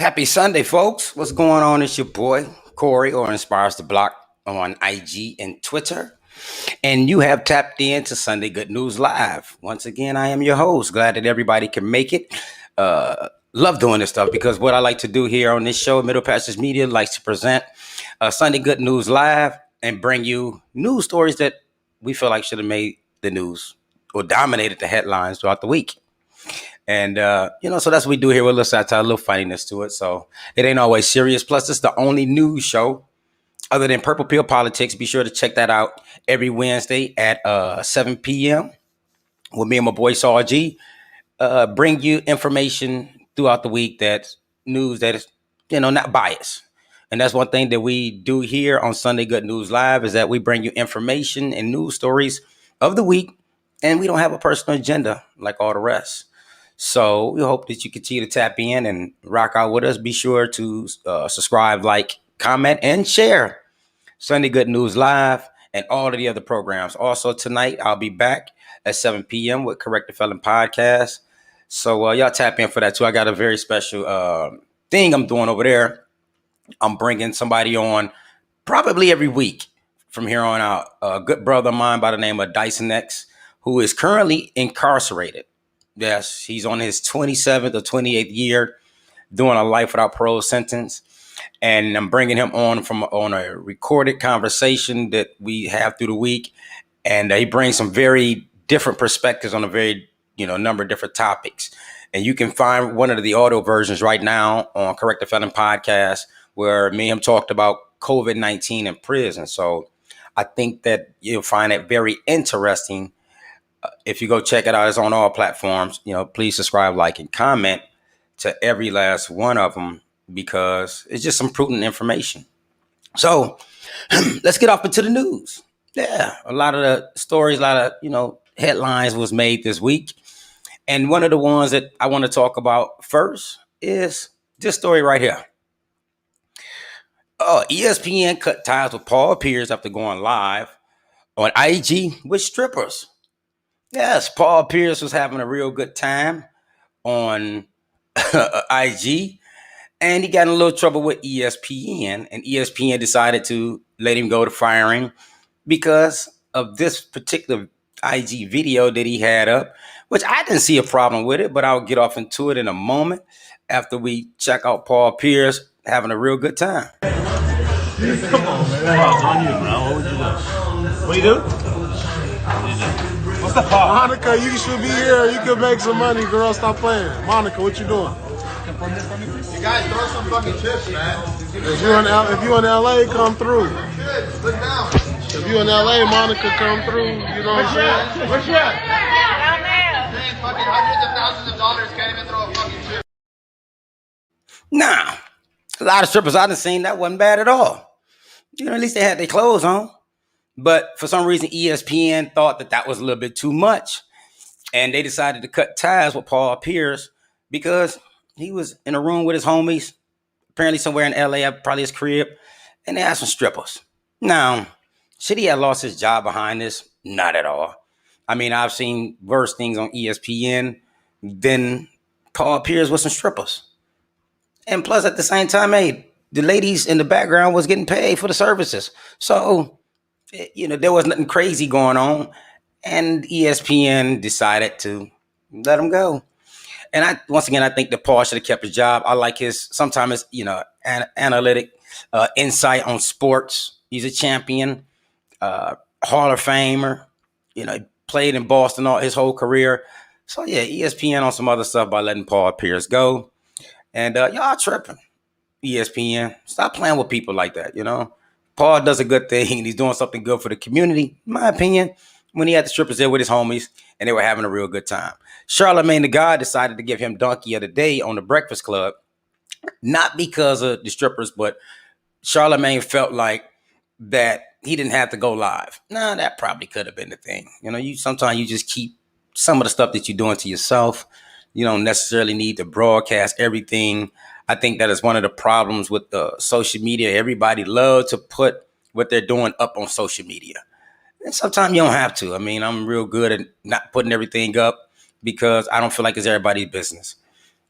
Happy Sunday, folks. What's going on? It's your boy, Corey, or Inspires the Block on IG and Twitter. And you have tapped in to Sunday Good News Live. Once again, I am your host. Glad that everybody can make it. Love doing this stuff because what I like to do here on this show, Middle Passage Media, likes to present Sunday Good News Live and bring you news stories that we feel like should have made the news or dominated the headlines throughout the week. And, so that's what we do here with a little satire, a little funniness to it. So it ain't always serious. Plus, it's the only news show other than Purple Pill Politics. Be sure to check that out every Wednesday at 7 p.m. with me and my boy Saw G. Bring you information throughout the week that's news that is, not biased. And that's one thing that we do here on Sunday Good News Live is that we bring you information and news stories of the week. And we don't have a personal agenda like all the rest. So we hope that you continue to tap in and rock out with us. Be sure to subscribe, like, comment, and share Sunday Good News Live and all of the other programs. Also tonight, I'll be back at 7 p.m. with Correct the Felon Podcast. So y'all tap in for that too. I got a very special thing I'm doing over there. I'm bringing somebody on probably every week from here on out. A good brother of mine by the name of Dyson X, who is currently incarcerated. Yes, he's on his 27th or 28th year doing a life without parole sentence. And I'm bringing him on a recorded conversation that we have through the week. And he brings some very different perspectives on a very, number of different topics. And you can find one of the audio versions right now on Correct the Felon Podcast, where me and him talked about COVID-19 in prison. So I think that you'll find it very interesting. If you go check it out, it's on all platforms. Please subscribe, like, and comment to every last one of them because it's just some prudent information. So let's get off into the news. Yeah, a lot of the stories, a lot of, headlines was made this week. And one of the ones that I want to talk about first is this story right here. ESPN cut ties with Paul Pierce after going live on IG with strippers. Yes, Paul Pierce was having a real good time on IG, and he got in a little trouble with ESPN, and ESPN decided to let him go to firing because of this particular IG video that he had up, which I didn't see a problem with it, but I'll get off into it in a moment after we check out Paul Pierce having a real good time. Come on, man. That's on you, bro. What would you do? What you do? What's the fault? Monica, you should be here. You could make some money, girl. Stop playing. Monica, what you doing? You guys throw some fucking chips, man. If you in LA, come through. Look down. If you in LA, Monica, come through. You know what I'm saying? Where's she at? Down there. Paying fucking hundreds of thousands of dollars, can't even throw a fucking chip. Nah, a lot of strippers I done seen, that wasn't bad at all. At least they had their clothes on. But for some reason, ESPN thought that was a little bit too much. And they decided to cut ties with Paul Pierce because he was in a room with his homies, apparently somewhere in LA, probably his crib, and they had some strippers. Now, should he have lost his job behind this? Not at all. I mean, I've seen worse things on ESPN than Paul Pierce with some strippers. And plus, at the same time, the ladies in the background was getting paid for the services. So, there was nothing crazy going on. And ESPN decided to let him go. And once again, I think that Paul should have kept his job. I like his, sometimes, analytic insight on sports. He's a champion, Hall of Famer. He played in Boston all his whole career. So, yeah, ESPN on some other stuff by letting Paul Pierce go. And y'all tripping, ESPN. Stop playing with people like that, Paul does a good thing, and he's doing something good for the community, in my opinion, when he had the strippers there with his homies, and they were having a real good time. Charlamagne the God decided to give him Donkey of the Day on the Breakfast Club, not because of the strippers, but Charlamagne felt like that he didn't have to go live. Nah, that probably could have been the thing. Sometimes you just keep some of the stuff that you're doing to yourself. You don't necessarily need to broadcast everything. I think that is one of the problems with social media. Everybody loves to put what they're doing up on social media. And sometimes you don't have to. I mean, I'm real good at not putting everything up because I don't feel like it's everybody's business.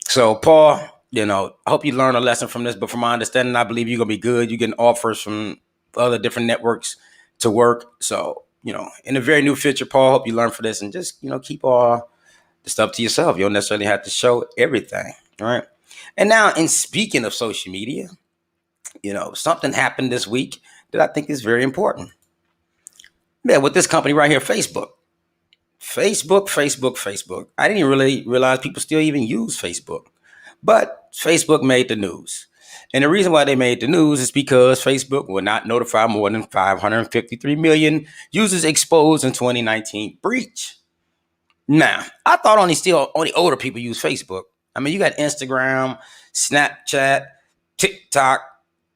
So, Paul, I hope you learn a lesson from this. But from my understanding, I believe you're gonna be good. You're getting offers from other different networks to work. So, in the very new future, Paul, hope you learn from this and just, keep all the stuff to yourself. You don't necessarily have to show everything. All right. And now, in speaking of social media, something happened this week that I think is very important. Yeah, with this company right here, Facebook. Facebook. I didn't really realize people still even use Facebook. But Facebook made the news. And the reason why they made the news is because Facebook will not notify more than 553 million users exposed in 2019 breach. Now, I thought only older people use Facebook. I mean, you got Instagram, Snapchat, TikTok,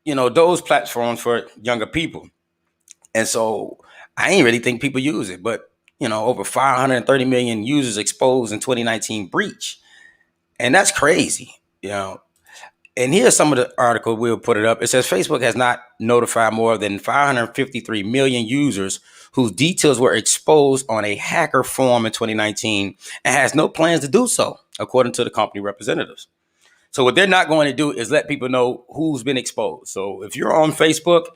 those platforms for younger people. And so I ain't really think people use it, but over 530 million users exposed in 2019 breach. And that's crazy, And here's some of the article. We'll put it up. It says Facebook has not notified more than 553 million users whose details were exposed on a hacker form in 2019 and has no plans to do so, according to the company representatives. So what they're not going to do is let people know who's been exposed. So if you're on Facebook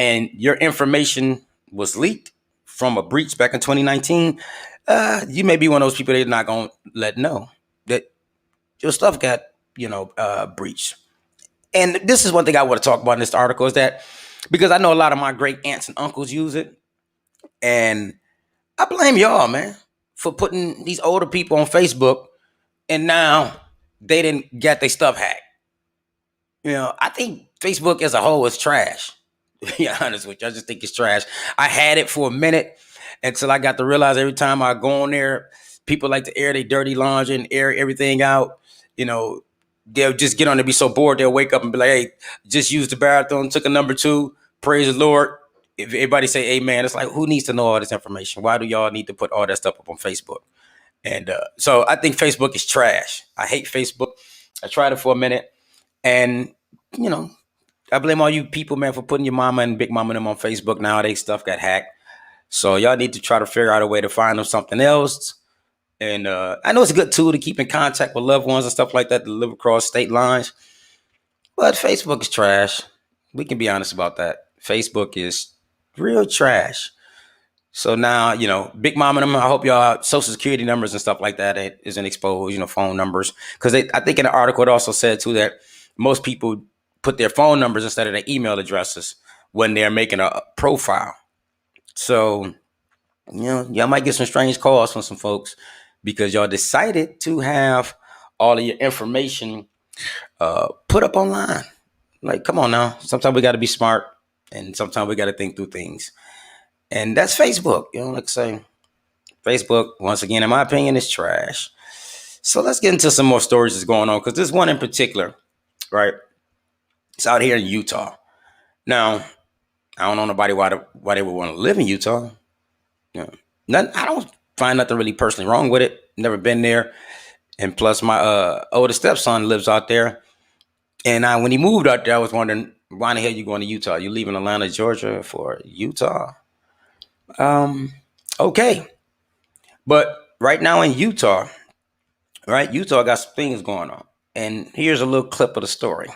and your information was leaked from a breach back in 2019, you may be one of those people they're not going to let know that your stuff got, breached. And this is one thing I want to talk about in this article is that because I know a lot of my great aunts and uncles use it. And I blame y'all, man, for putting these older people on Facebook. And now they didn't get their stuff hacked. I think Facebook as a whole is trash. To be honest with you, I just think it's trash. I had it for a minute until I got to realize every time I go on there, people like to air their dirty laundry and air everything out. They'll just get on there, be so bored, they'll wake up and be like, hey, just used the bathroom, took a number 2, praise the Lord. If everybody say amen, it's like, who needs to know all this information? Why do y'all need to put all that stuff up on Facebook? And so I think Facebook is trash. I hate Facebook. I tried it for a minute. And, I blame all you people, man, for putting your mama and big mama and them on Facebook. Nowadays, stuff got hacked. So y'all need to try to figure out a way to find them something else. And I know it's a good tool to keep in contact with loved ones and stuff like that to live across state lines. But Facebook is trash. We can be honest about that. Facebook is real trash. So now, Big Mom and them, I hope y'all social security numbers and stuff like that isn't exposed, phone numbers. Because I think in the article it also said, too, that most people put their phone numbers instead of their email addresses when they're making a profile. So, y'all might get some strange calls from some folks because y'all decided to have all of your information put up online. Like, come on now. Sometimes we got to be smart and sometimes we got to think through things. And that's Facebook. Like I say, Facebook, once again, in my opinion, is trash. So let's get into some more stories that's going on because this one in particular, right? It's out here in Utah. Now, I don't know nobody why they would want to live in Utah. I don't find nothing really personally wrong with it. Never been there. And plus, my older stepson lives out there. And when he moved out there, I was wondering, why in the hell you going to Utah? You leaving Atlanta, Georgia for Utah? Okay. But right now in Utah, right, Utah got some things going on. And here's a little clip of the story.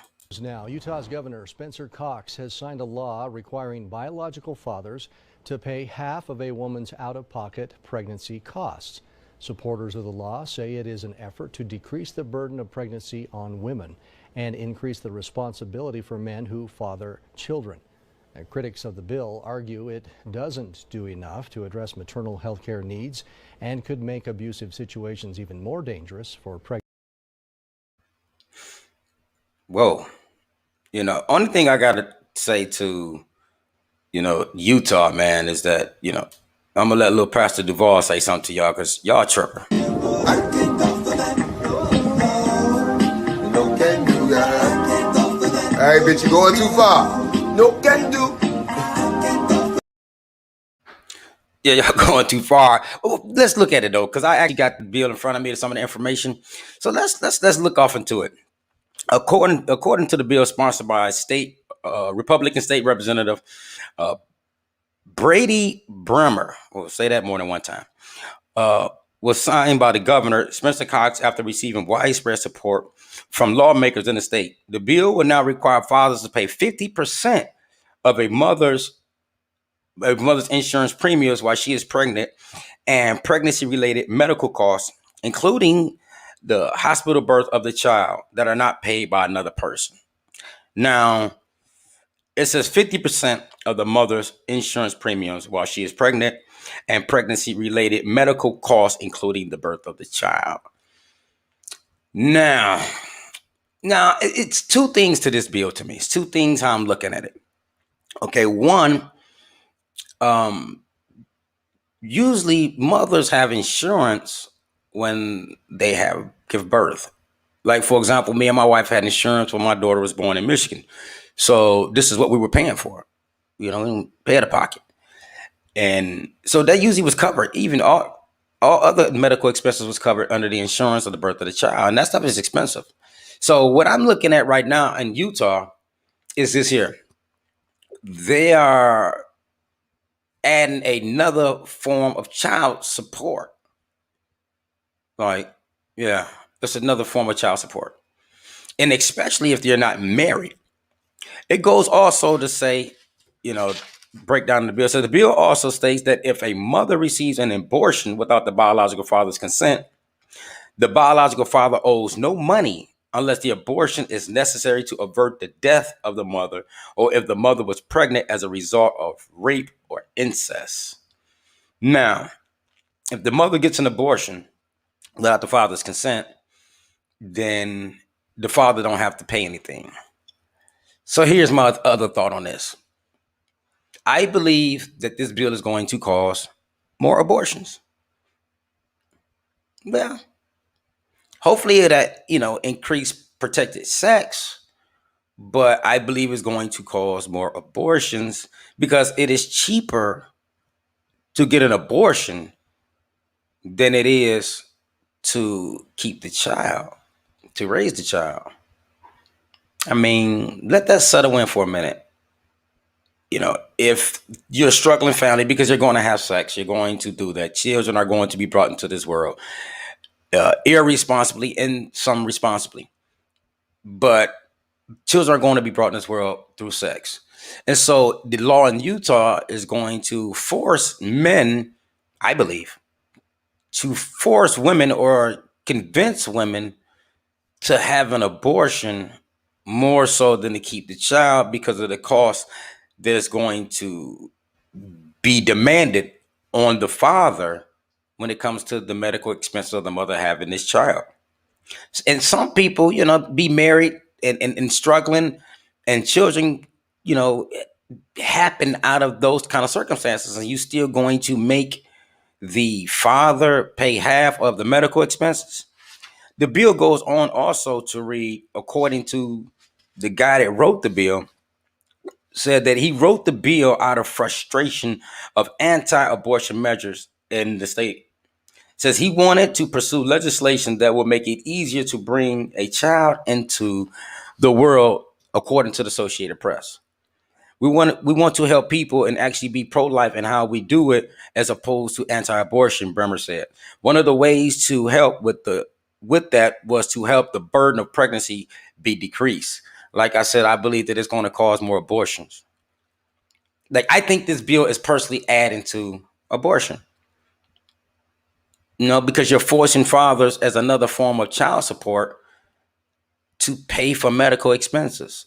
Now, Utah's Governor Spencer Cox has signed a law requiring biological fathers to pay half of a woman's out-of-pocket pregnancy costs. Supporters of the law say it is an effort to decrease the burden of pregnancy on women and increase the responsibility for men who father children. And critics of the bill argue it doesn't do enough to address maternal health care needs and could make abusive situations even more dangerous for pregnant. Whoa. Only thing I got to say to, Utah, man, is that, I'm going to let little Pastor Duval say something to y'all because y'all tripping. Hey, bitch, you going too far. No can do. Yeah, y'all going too far. Well, let's look at it though, because I actually got the bill in front of me and some of the information. So let's look off into it. According to the bill sponsored by Republican State Representative Brady Bremer, we'll say that more than one time. was signed by the governor, Spencer Cox, after receiving widespread support from lawmakers in the state. The bill will now require fathers to pay 50% of a mother's insurance premiums while she is pregnant and pregnancy-related medical costs, including the hospital birth of the child, that are not paid by another person. Now, it says 50% of the mother's insurance premiums while she is pregnant and pregnancy-related medical costs, including the birth of the child. Now, it's two things to this bill to me. It's two things how I'm looking at it. Okay, one, um, usually mothers have insurance when they give birth. Like, for example, me and my wife had insurance when my daughter was born in Michigan. So this is what we were paying for. We didn't pay out of pocket. And so that usually was covered. Even all other medical expenses was covered under the insurance of the birth of the child. And that stuff is expensive. So what I'm looking at right now in Utah is this here. They are adding another form of child support. Like, yeah, it's another form of child support. And especially if you're not married. It goes also to say, break down the bill. So the bill also states that if a mother receives an abortion without the biological father's consent, the biological father owes no money unless the abortion is necessary to avert the death of the mother or if the mother was pregnant as a result of rape or incest. Now, if the mother gets an abortion without the father's consent, then the father don't have to pay anything. So here's my other thought on this. I believe that this bill is going to cause more abortions. Well, hopefully it'll increase protected sex, but I believe it's going to cause more abortions because it is cheaper to get an abortion than it is to keep the child, to raise the child. I mean, let that settle in for a minute. If you're a struggling family, because you're going to have sex, you're going to do that. Children are going to be brought into this world irresponsibly and some responsibly. But children are going to be brought in this world through sex. And so the law in Utah is going to force men, I believe, to force women or convince women to have an abortion more so than to keep the child because of the cost that's going to be demanded on the father when it comes to the medical expenses of the mother having this child. And some people, be married and struggling, and children, happen out of those kind of circumstances, and you still going to make the father pay half of the medical expenses. The bill goes on also to read, according to the guy that wrote the bill, said that he wrote the bill out of frustration of anti-abortion measures in the state. Says he wanted to pursue legislation that would make it easier to bring a child into the world, according to the Associated Press. We want to help people and actually be pro-life in how we do it, as opposed to anti-abortion, Bremer said. One of the ways to help with that was to help the burden of pregnancy be decreased. Like I said, I believe that it's going to cause more abortions. Like, I think this bill is personally adding to abortion. Because you're forcing fathers as another form of child support to pay for medical expenses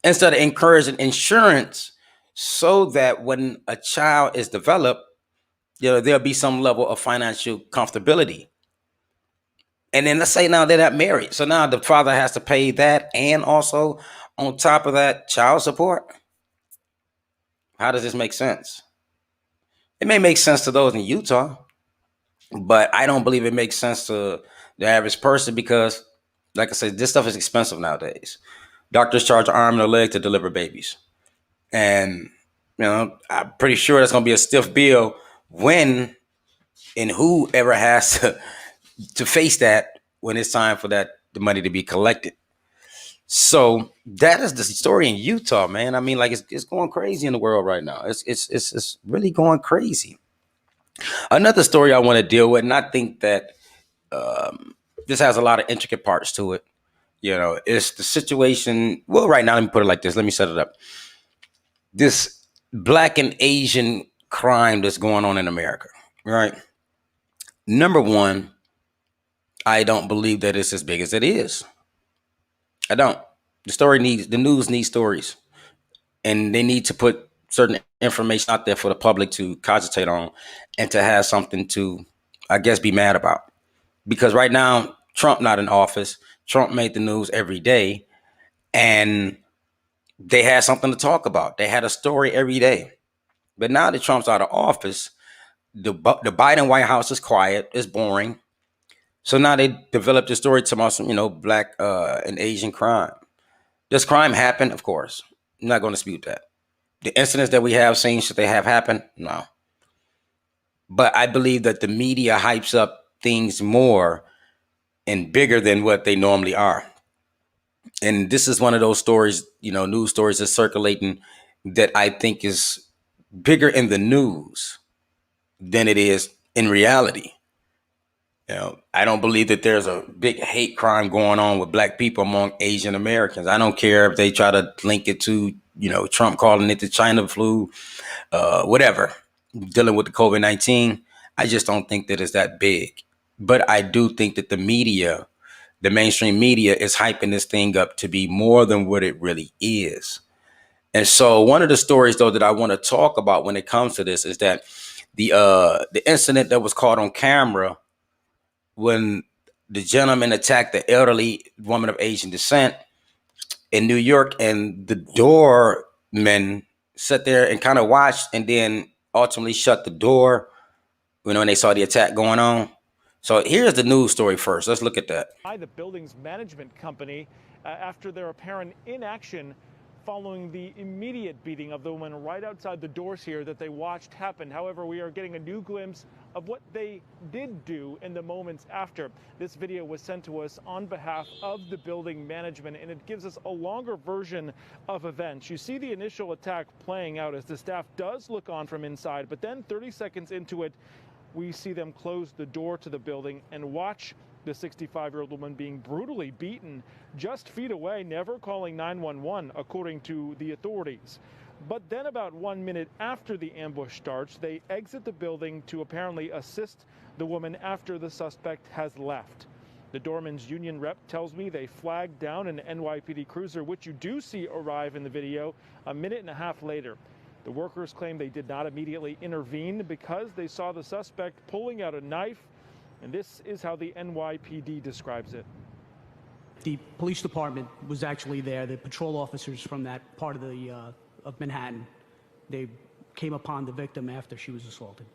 instead of encouraging insurance so that when a child is developed, there'll be some level of financial comfortability. And then let's say now they're not married. So now the father has to pay that and also on top of that child support. How does this make sense? It may make sense to those in Utah, but I don't believe it makes sense to the average person because, like I said, this stuff is expensive nowadays. Doctors charge an arm and a leg to deliver babies. And, I'm pretty sure that's going to be a stiff bill when and whoever has to face that when it's time for the money to be collected. So that is the story in Utah, man. I mean, like it's going crazy in the world right now. It's really going crazy. Another story I want to deal with, and I think that this has a lot of intricate parts to it. It's the situation. Well, right now, let me put it like this. Let me set it up. This black and Asian crime that's going on in America, right? Number one, I don't believe that it's as big as it is. I don't. The news needs stories, and they need to put certain information out there for the public to cogitate on and to have something to, I guess, be mad about. Because right now, Trump not in office. Trump made the news every day, and they had something to talk about. They had a story every day. But now that Trump's out of office, the Biden White House is quiet, it's boring. So now they developed a story to about some, black and Asian crime. Does crime happen? Of course. I'm not going to dispute that. The incidents that we have seen, should they have happened? No. But I believe that the media hypes up things more and bigger than what they normally are. And this is one of those stories, news stories that's circulating that I think is bigger in the news than it is in reality. I don't believe that there's a big hate crime going on with black people among Asian Americans. I don't care if they try to link it to, Trump calling it the China flu, whatever, dealing with the COVID-19. I just don't think that it's that big. But I do think that the mainstream media is hyping this thing up to be more than what it really is. And so one of the stories, though, that I want to talk about when it comes to this is that the incident that was caught on camera when the gentleman attacked the elderly woman of Asian descent in New York, and the doorman sat there and kind of watched and then ultimately shut the door when they saw the attack going on. So here's the news story first. Let's look at that. By the building's management company after their apparent inaction following the immediate beating of the woman right outside the doors here that they watched happen. However, we are getting a new glimpse of what they did do in the moments after. This video was sent to us on behalf of the building management, and it gives us a longer version of events. You see the initial attack playing out as the staff does look on from inside, but then 30 seconds into it, we see them close the door to the building and watch the 65-year-old woman being brutally beaten just feet away, never calling 911, according to the authorities. But then about 1 minute after the ambush starts, they exit the building to apparently assist the woman after the suspect has left. The Doorman's union rep tells me they flagged down an NYPD cruiser, which you do see arrive in the video a minute and a half later. The workers claim they did not immediately intervene because they saw the suspect pulling out a knife, and this is how the NYPD describes it. The police department was actually there. The patrol officers from that part of Manhattan, they came upon the victim after she was assaulted.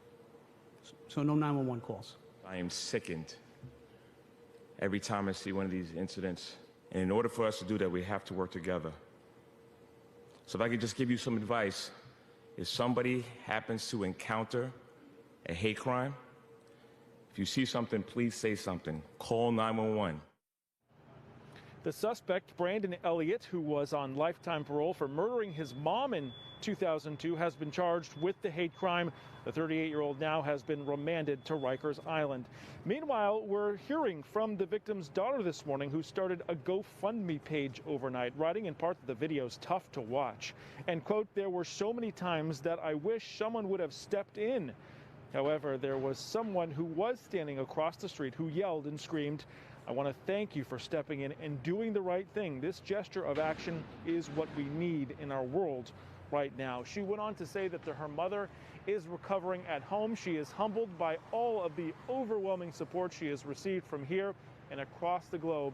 So no 911 calls. I am sickened every time I see one of these incidents. And in order for us to do that, we have to work together. So if I could just give you some advice, if somebody happens to encounter a hate crime, if you see something, please say something. Call 911. The suspect, Brandon Elliott, who was on lifetime parole for murdering his mom in 2002, has been charged with the hate crime. The 38-year-old now has been remanded to Rikers Island. Meanwhile, we're hearing from the victim's daughter this morning, who started a GoFundMe page overnight, writing in part that the video's tough to watch. And, quote, "There were so many times that I wish someone would have stepped in." However, there was someone who was standing across the street who yelled and screamed, "I want to thank you for stepping in and doing the right thing. This gesture of action is what we need in our world right now." She went on to say that her mother is recovering at home. She is humbled by all of the overwhelming support she has received from here and across the globe,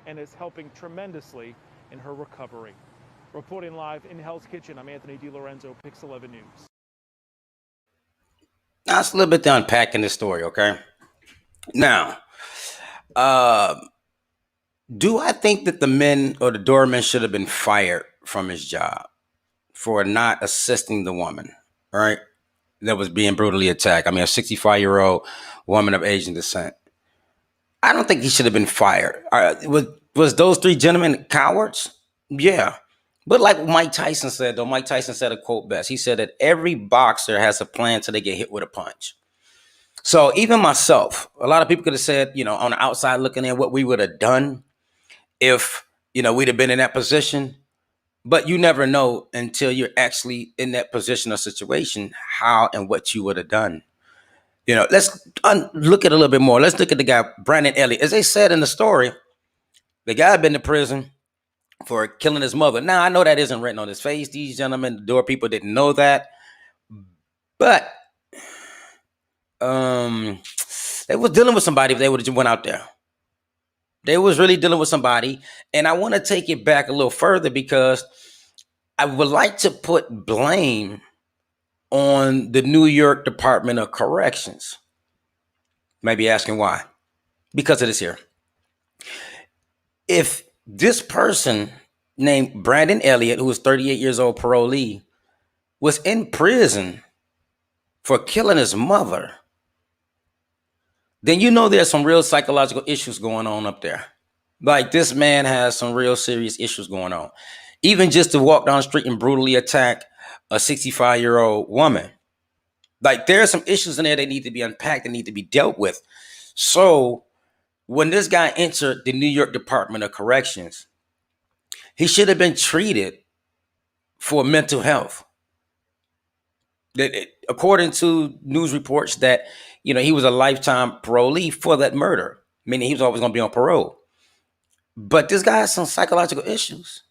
and is helping tremendously in her recovery. Reporting live in Hell's Kitchen, I'm Anthony DiLorenzo, Pix 11 News. Now, it's a little bit to unpacking this story, okay? Now, do I think that the men or the doorman should have been fired from his job for not assisting the woman, right, that was being brutally attacked? I mean, a 65-year-old woman of Asian descent. I don't think he should have been fired. Was those three gentlemen cowards? Yeah. But like Mike Tyson said, though, Mike Tyson said a quote best. He said that every boxer has a plan till they get hit with a punch. So even myself, a lot of people could have said, on the outside looking in, what we would have done if, we'd have been in that position. But you never know until you're actually in that position or situation, how and what you would have done. Let's look at it a little bit more. Let's look at the guy, Brandon Elliott. As they said in the story, the guy had been to prison for killing his mother. Now, I know that isn't written on his face. These gentlemen, the door people, didn't know that. But they was dealing with somebody if they would have went out there. They was really dealing with somebody. And I want to take it back a little further because I would like to put blame on the New York Department of Corrections. Maybe asking why. Because of this here. If this person named Brandon Elliott, who was 38 years old, parolee, was in prison for killing his mother, then there's some real psychological issues going on up there. Like, this man has some real serious issues going on. Even just to walk down the street and brutally attack a 65-year-old woman. Like, there are some issues in there that need to be unpacked and need to be dealt with. So when this guy entered the New York Department of Corrections, he should have been treated for mental health. According to news reports that, he was a lifetime parolee for that murder, meaning he was always going to be on parole. But this guy has some psychological issues.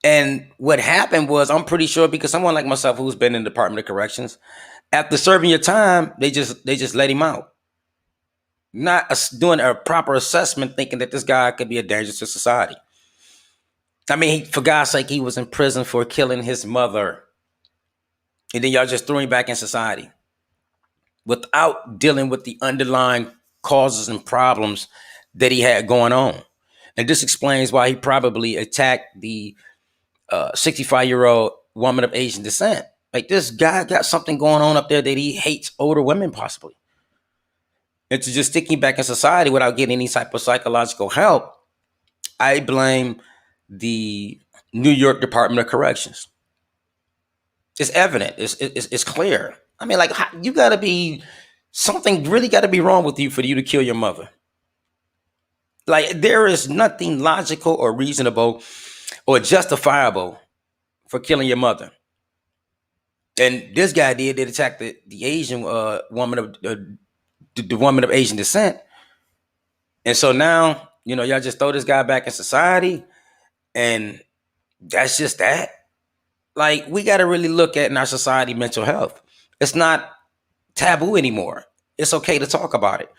And what happened was, I'm pretty sure, because someone like myself who's been in the Department of Corrections, after serving your time, they just let him out. Not doing a proper assessment, thinking that this guy could be a danger to society. I mean, for God's sake, he was in prison for killing his mother. And then y'all just threw him back in society without dealing with the underlying causes and problems that he had going on. And this explains why he probably attacked the 65-year-old woman of Asian descent. Like, this guy got something going on up there that he hates older women, possibly. And to just stick him back in society without getting any type of psychological help, I blame the New York Department of Corrections. It's evident. It's clear. I mean, like, you got to be, something really got to be wrong with you for you to kill your mother. Like, there is nothing logical or reasonable or justifiable for killing your mother. And this guy did attack the Asian woman of the woman of Asian descent. And so now, y'all just throw this guy back in society, and that's just that. Like, we got to really look at in our society mental health. It's not taboo anymore. It's okay to talk about it.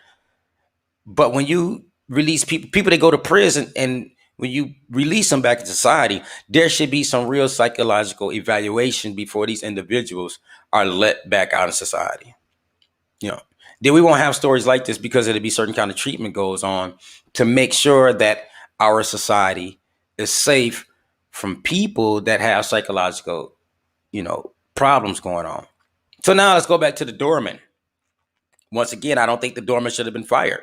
But when you release people that go to prison, and when you release them back in society, there should be some real psychological evaluation before these individuals are let back out in society. Then we won't have stories like this, because it'll be certain kind of treatment goes on to make sure that our society is safe from people that have psychological, problems going on. So now let's go back to the doorman. Once again, I don't think the doorman should have been fired.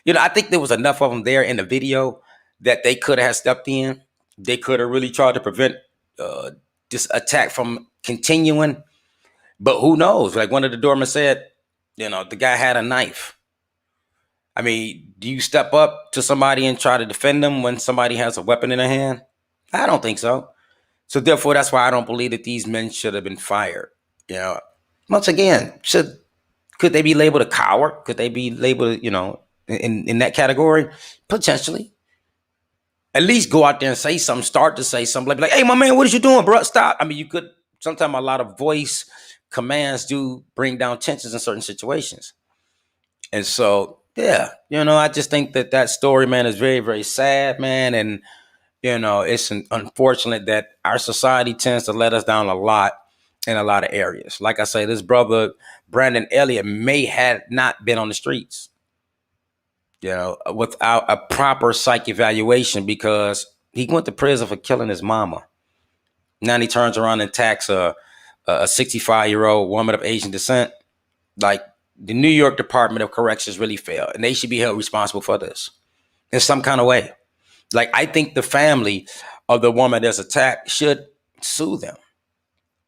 I think there was enough of them there in the video that they could have stepped in. They could have really tried to prevent this attack from continuing. But who knows? Like one of the doormen said, the guy had a knife. I mean, do you step up to somebody and try to defend them when somebody has a weapon in their hand? I don't think so. So therefore, that's why I don't believe that these men should have been fired. Once again, could they be labeled a coward? Could they be labeled, in that category? Potentially. At least go out there and say something, start to say something like, hey, my man, what are you doing, bro? Stop. I mean, you could, sometimes a lot of voice commands do bring down tensions in certain situations. And so, yeah, I just think that story, man, is very, very sad, man. And, it's unfortunate that our society tends to let us down a lot in a lot of areas. Like I say, this brother, Brandon Elliott, may have not been on the streets, without a proper psych evaluation, because he went to prison for killing his mama. Now he turns around and attacks a 65-year-old woman of Asian descent. Like, the New York Department of Corrections really failed, and they should be held responsible for this in some kind of way. Like, I think the family of the woman that's attacked should sue them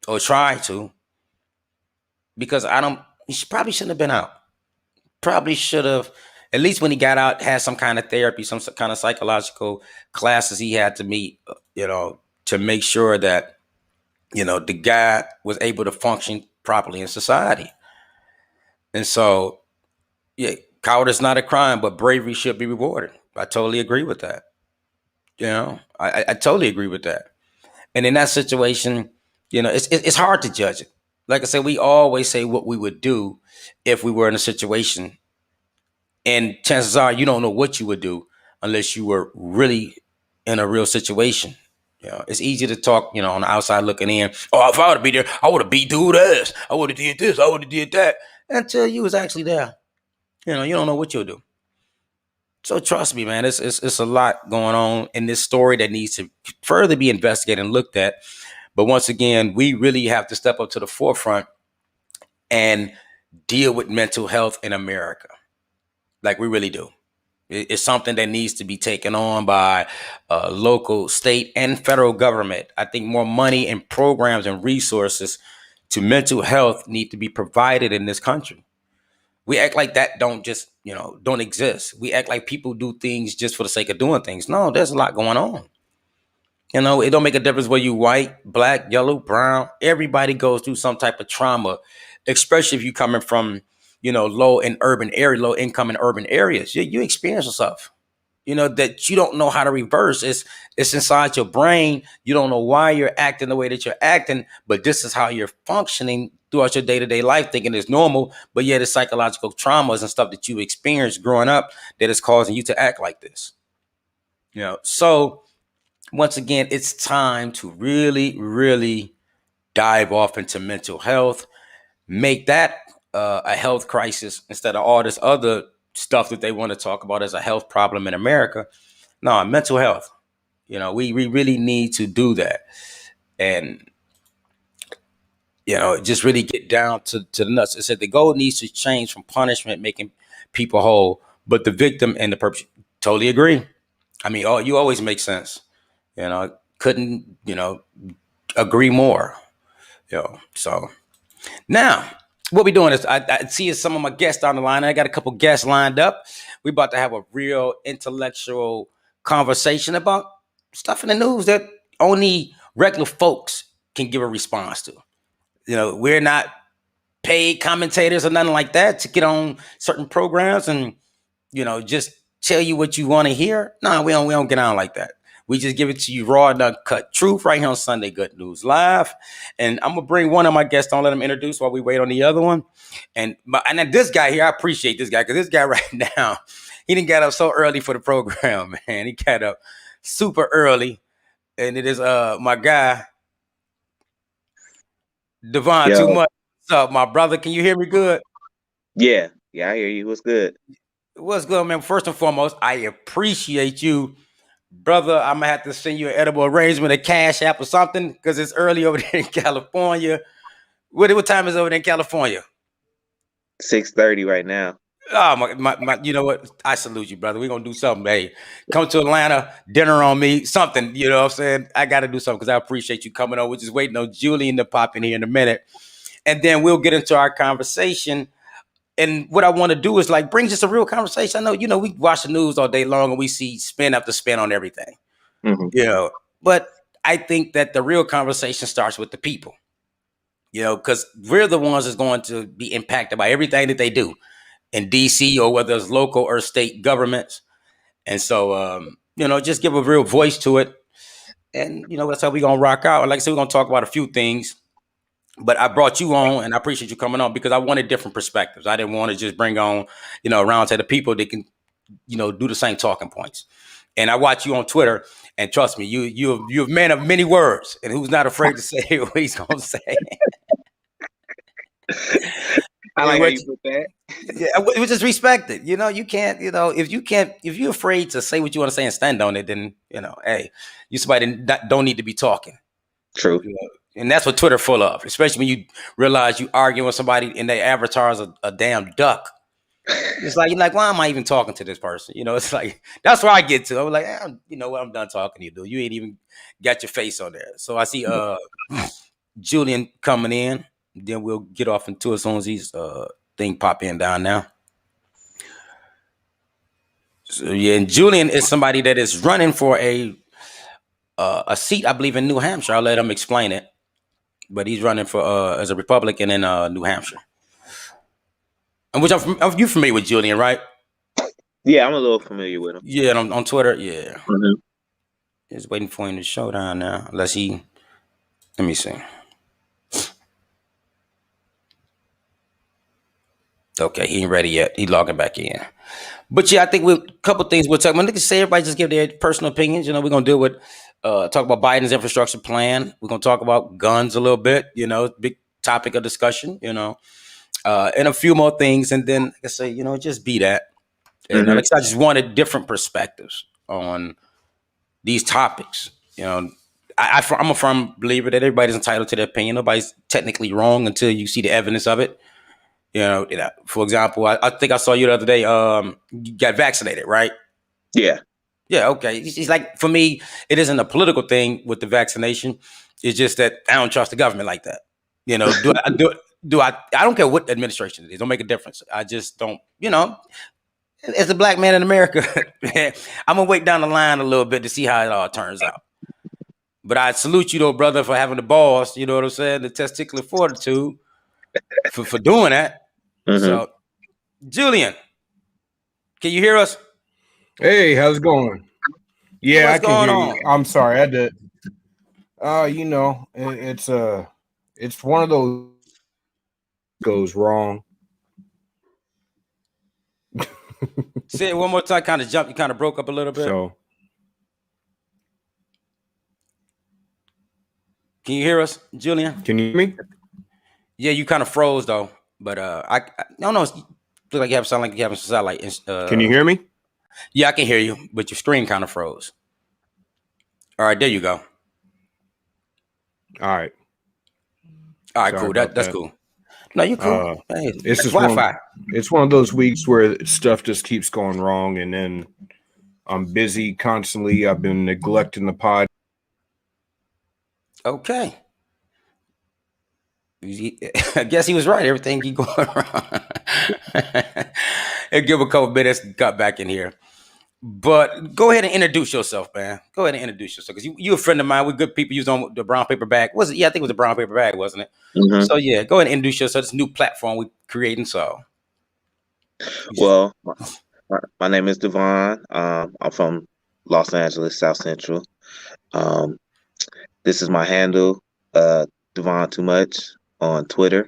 or try to, because I Probably shouldn't have been out. Probably should have, at least when he got out, had some kind of therapy, some kind of psychological classes he had to meet, to make sure that, the guy was able to function properly in society. And so, yeah, cowardice is not a crime, but bravery should be rewarded. I totally agree with that. I totally agree with that. And in that situation, it's hard to judge it. Like I said, we always say what we would do if we were in a situation, and chances are you don't know what you would do unless you were really in a real situation. It's easy to talk, on the outside looking in. Oh, if I would have been there, I would have beat dude ass. I would have did this. I would have did that. Until you was actually there, you don't know what you'll do. So trust me, man, it's a lot going on in this story that needs to further be investigated and looked at. But once again, we really have to step up to the forefront and deal with mental health in America. Like we really do. It's something that needs to be taken on by local, state, and federal government. I think more money and programs and resources to mental health need to be provided in this country. We act like that don't exist. We act like people do things just for the sake of doing things. No, there's a lot going on. It don't make a difference whether you white, black, yellow, brown. Everybody goes through some type of trauma, especially if you're coming from, low income in urban areas. You experience stuff, that you don't know how to reverse. It's inside your brain. You don't know why you're acting the way that you're acting, but this is how you're functioning throughout your day-to-day life, thinking it's normal, but yet it's psychological traumas and stuff that you experienced growing up that is causing you to act like this. So once again, it's time to really, really dive off into mental health, make that a health crisis instead of all this other stuff that they want to talk about as a health problem in America. No, mental health. We really need to do that. And, just really get down to the nuts. It said the goal needs to change from punishment, making people whole, but the victim and the perpetrator. Totally agree. I mean, you always make sense. Couldn't, agree more. So now what we're doing is I see some of my guests on the line. I got a couple guests lined up. We're about to have a real intellectual conversation about stuff in the news that only regular folks can give a response to. We're not paid commentators or nothing like that to get on certain programs and, just tell you what you want to hear. No, we don't get on like that. We just give it to you raw and uncut truth right here on Sunday Good News Live. And I'm going to bring one of my guests on, let him introduce while we wait on the other one. And then this guy here, I appreciate this guy because this guy right now, he didn't get up so early for the program, man. He got up super early. And it is my guy, Devon, Yo, too much. What's up, my brother? Can you hear me good? yeah, I hear you. What's good? What's good, man? First and foremost, I appreciate you. Brother, I'm gonna have to send you an edible arrangement, a cash app or something, because it's early over there in California. What time is it over there in California? 6:30 right now. Oh my, you know what? I salute you, brother. We're gonna do something. Hey, come to Atlanta, dinner on me, something, you know what I'm saying? I gotta do something because I appreciate you coming on. We're just waiting on Julian to pop in here in a minute. And then we'll get into our conversation. And what I want to do is bring just a real conversation. I know, we watch the news all day long and we see spin after spin on everything. Mm-hmm. But I think that the real conversation starts with the people, because we're the ones that's going to be impacted by everything that they do in DC or whether it's local or state governments. And so, just give a real voice to it. And, that's how we're going to rock out. And like I said, we're going to talk about a few things. But I brought you on, and I appreciate you coming on because I wanted different perspectives. I didn't want to just bring on, around to the people that can, do the same talking points. And I watch you on Twitter, and trust me, you're a man of many words, and who's not afraid to say what he's gonna say. I like how you put that. Yeah, we just respect it. You can't, if you're afraid to say what you want to say and stand on it, then hey, you somebody that don't need to be talking. True. And that's what Twitter full of, especially when you realize you arguing with somebody and their avatar is a damn duck. It's like, you're like, why am I even talking to this person? It's like, that's where I get to. I'm like, you know what? I'm done talking to you, dude. You ain't even got your face on there. So I see Julian coming in. Then we'll get off into it as soon as these thing pop in down now. So yeah, and Julian is somebody that is running for a seat, I believe, in New Hampshire. I'll let him explain it. But he's running for as a Republican in New Hampshire. And which are you familiar with Julian, right? Yeah, I'm a little familiar with him. Yeah, on Twitter, yeah. Mm-hmm. Just waiting for him to show down now. Unless he, let me see. Okay, he ain't ready yet. He logging back in. But yeah, I think a couple things we'll talk about. Niggas say everybody just give their personal opinions. You know, we're gonna deal with talk about Biden's infrastructure plan. We're gonna talk about guns a little bit. You know, big topic of discussion. You know, and a few more things, and then like I say, you know, just be that. And like I said, I just wanted different perspectives on these topics. You know, I'm a firm believer that everybody's entitled to their opinion. Nobody's technically wrong until you see the evidence of it. You know, for example, I think I saw you the other day. You got vaccinated, right? Yeah. Yeah. Okay. It's like, for me, it isn't a political thing with the vaccination. It's just that I don't trust the government like that. You know, I don't care what administration it is. Don't make a difference. I just don't. You know, as a black man in America, I'm gonna wait down the line a little bit to see how it all turns out. But I salute you, though, brother, for having the balls. You know what I'm saying? The testicular fortitude for doing that. So, Julian, can you hear us? Hey, how's it going? Yeah, What's I can hear on? you. I'm sorry, I did. You know, it's one of those goes wrong. Say it one more time. Kind of jumped. You kind of broke up a little bit. So, can you hear us, Julian? Can you hear me? Yeah, you kind of froze though. But I don't know. Look like you sound like you having some satellite. Can you hear me? Yeah, I can hear you, but your screen kind of froze. All right, there you go. All right. All right, cool. That's cool. No, you cool. Hey, it's just Wi-Fi. It's one of those weeks where stuff just keeps going wrong, and then I'm busy constantly. I've been neglecting the pod. Okay. I guess he was right. Everything keep going wrong. Give a couple minutes to cut back in here. But go ahead and introduce yourself, man. Go ahead and introduce yourself, because you a friend of mine. We're good people. You was on the brown paper bag. Was it? Yeah, I think it was the brown paper bag, wasn't it? So yeah, go ahead and introduce yourself. This new platform we're creating. So, well, my name is Devon. I'm from Los Angeles, South Central. This is my handle, Devon Too Much on Twitter.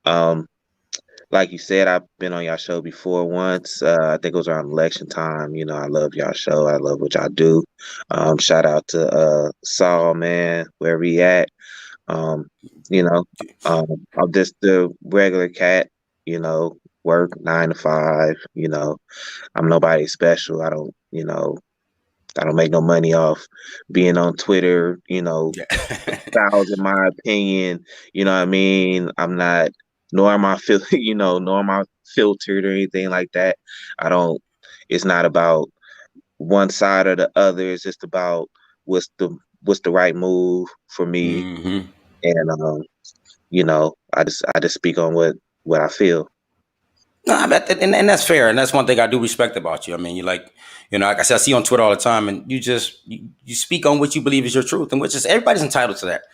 Like you said, I've been on y'all show before once. I think it was around election time. You know, I love y'all show. I love what y'all do. Shout out to Saul, man, wherever he at. You know, I'm just the regular cat, you know, work 9 to 5. You know, I'm nobody special. I don't make no money off being on Twitter, you know, in my opinion. You know what I mean? I'm not, nor am I filtered or anything like that. It's not about one side or the other. It's just about what's the right move for me. And you know, I just speak on what I feel. No, and that's fair, and that's one thing I do respect about you. I mean, like I said, I see you on Twitter all the time, and you speak on what you believe is your truth, and which is everybody's entitled to that.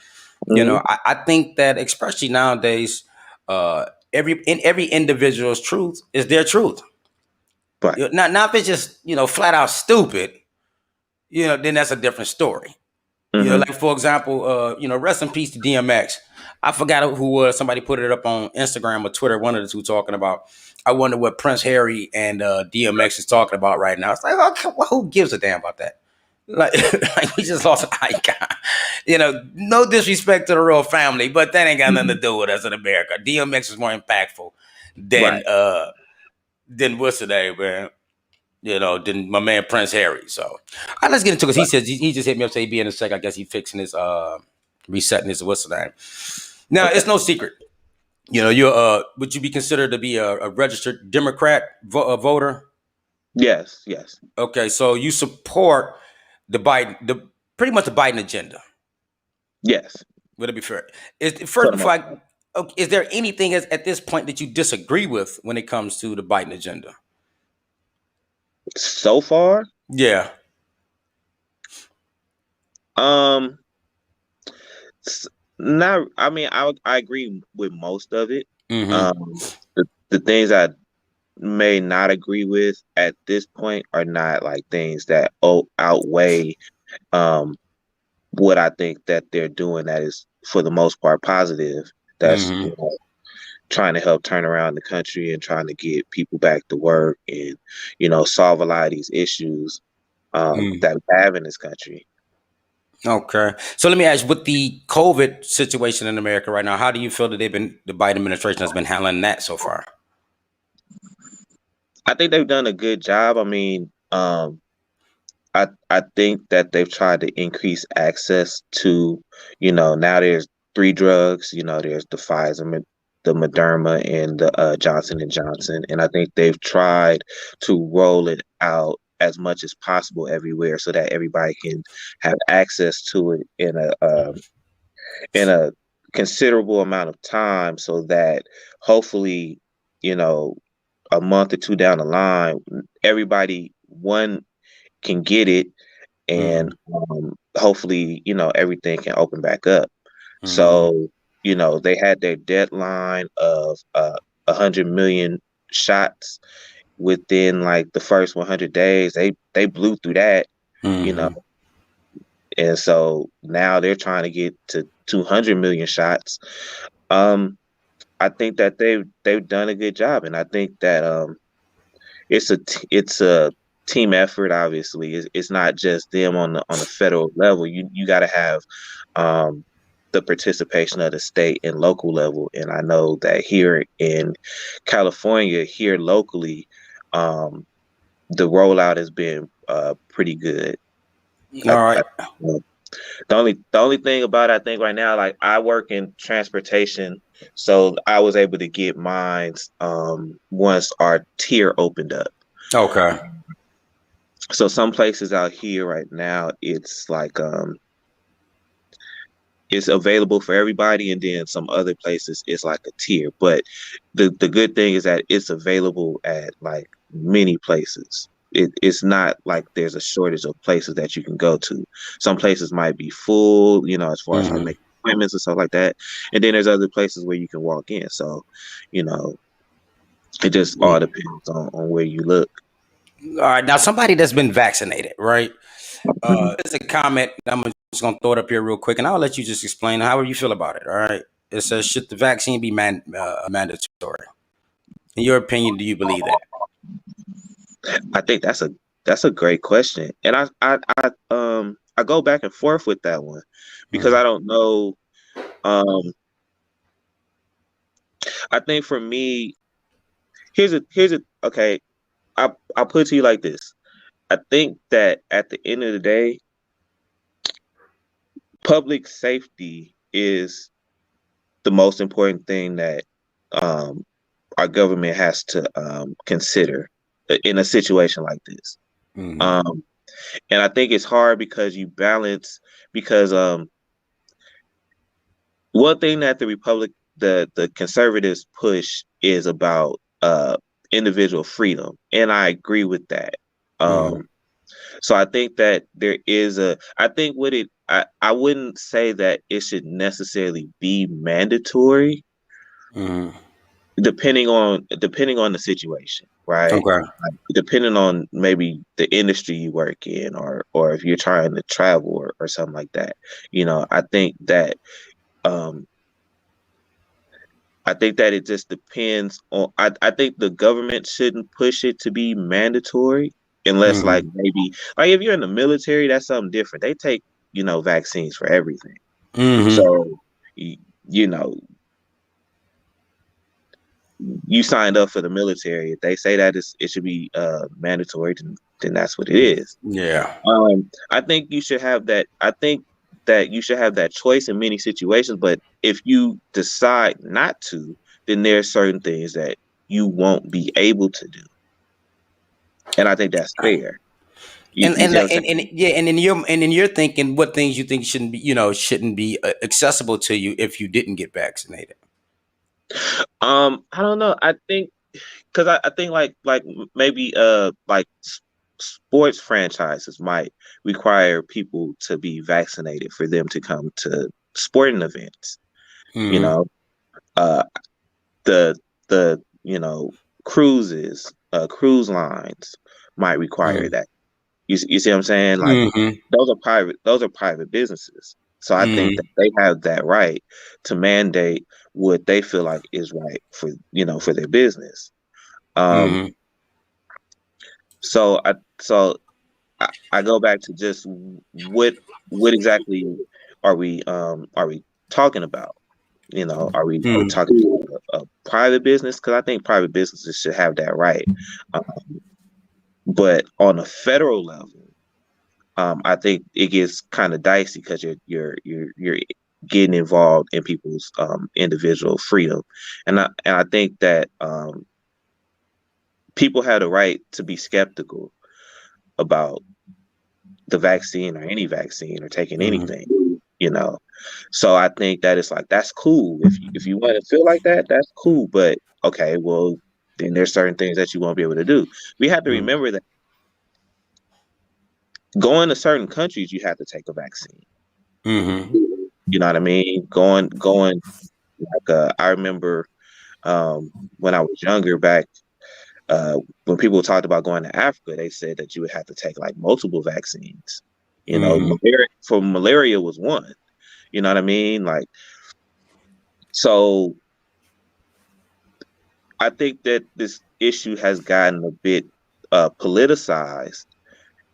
You know, I think that especially nowadays, every individual's truth is their truth. But now if it's just flat out stupid, then that's a different story. You know, like for example, rest in peace to DMX. I forgot who was. Somebody put it up on Instagram or Twitter, one of the two, talking about, I wonder what Prince Harry and DMX is talking about right now. It's like, well, who gives a damn about that? Like we just lost an icon. No disrespect to the royal family, but that ain't got nothing to do with us in America. DMX is more impactful than what's the name, man? Than my man Prince Harry. So, all right, let's get into it. Because he says he just hit me up, say he'd be in a sec. I guess he's fixing his resetting his what's the name. Now, it's no secret. You're would you be considered to be a registered Democrat voter? Yes. Okay, so you support pretty much the Biden agenda. Yes. Would it be fair? First, before Okay, is there anything at this point that you disagree with when it comes to the Biden agenda? So far, Yeah. um, not. I mean, I agree with most of it. Mm-hmm. The things I may not agree with at this point are not like things that outweigh um what I think that they're doing that is for the most part positive. That's Mm-hmm. trying to help turn around the country and trying to get people back to work and solve a lot of these issues that we have in this country. Okay. So let me ask, with the COVID situation in America right now, how do you feel that the Biden administration has been handling that so far? I think they've done a good job. I mean, I think that they've tried to increase access to, now there's three drugs. There's the Pfizer, the Moderna, and the Johnson and Johnson, and I think they've tried to roll it out as much as possible everywhere so that everybody can have access to it in a considerable amount of time, so that hopefully, you know, a month or two down the line, everybody one can get it, and hopefully, everything can open back up. Mm-hmm. So, they had their deadline of 100 million shots within like the first 100 days. They blew through that, you know, Mm-hmm. and so now they're trying to get to 200 million shots. Um, I think that they've done a good job, and I think that it's a team effort. Obviously, it's not just them on the federal level. You got to have the participation of the state and local level. And I know that here in California, here locally, the rollout has been pretty good. All right. The only thing about it, I think right now, like I work in transportation, so I was able to get mine once our tier opened up. Okay. So some places out here right now, it's like it's available for everybody, and then some other places it's like a tier. But the good thing is that it's available at like many places. It's not like there's a shortage of places that you can go to. Some places might be full, as far as like Mm-hmm. making appointments and stuff like that. And then there's other places where you can walk in. So, you know, it just all depends on where you look. All right. Now, somebody that's been vaccinated, right? There's a comment. I'm just gonna throw it up here real quick, and I'll let you just explain however you feel about it. All right. It says, should the vaccine be mandatory? In your opinion, do you believe that? I think that's a great question, and I go back and forth with that one because I don't know. I think for me, here's a okay. I'll put it to you like this. I think that at the end of the day, public safety is the most important thing that our government has to consider in a situation like this. Mm-hmm. And I think it's hard because you balance because one thing that the conservatives push is about individual freedom, and I agree with that. Mm-hmm. So I think that I think I wouldn't say that it should necessarily be mandatory, Mm-hmm. depending on the situation, right? Okay. Like, depending on maybe the industry you work in, or if you're trying to travel or something like that. Um I think that it just depends on. I think the government shouldn't push it to be mandatory unless, like, Mm-hmm. maybe like if you're in the military, that's something different. They take vaccines for everything. Mm-hmm. So you know you signed up for the military. If they say that it should be mandatory, then that's what it is. Yeah. I think you should have that. I think that you should have that choice in many situations. But if you decide not to, then there are certain things that you won't be able to do, and I think that's fair. You see what I'm saying? Yeah, and in your thinking, what things you think shouldn't be accessible to you if you didn't get vaccinated? I don't know. I think because I think like maybe like sports franchises might require people to be vaccinated for them to come to sporting events. You Mm-hmm. know, uh, the cruises, cruise lines might require that. You see what I'm saying? Like Mm-hmm. those are private businesses. So I think that Mm-hmm. they have that right to mandate what they feel like is right for their business. Um, Mm-hmm. so I go back to just what exactly are we talking about? Are we Mm-hmm. talking about a private business? Because I think private businesses should have that right. Um, but on a federal level, I think it gets kind of dicey because you're getting involved in people's individual freedom, and I think that people have the right to be skeptical about the vaccine or any vaccine or taking Mm-hmm. anything, you know. So I think that it's like that's cool. If you want to feel like that, that's cool. But okay, well, then there's certain things that you won't be able to do. We have to remember that going to certain countries, you have to take a vaccine. Mm-hmm. You know what I mean? Going like I remember when I was younger back when people talked about going to Africa, they said that you would have to take like multiple vaccines. Mm-hmm. Malaria was one. You know what I mean? Like, so I think that this issue has gotten a bit politicized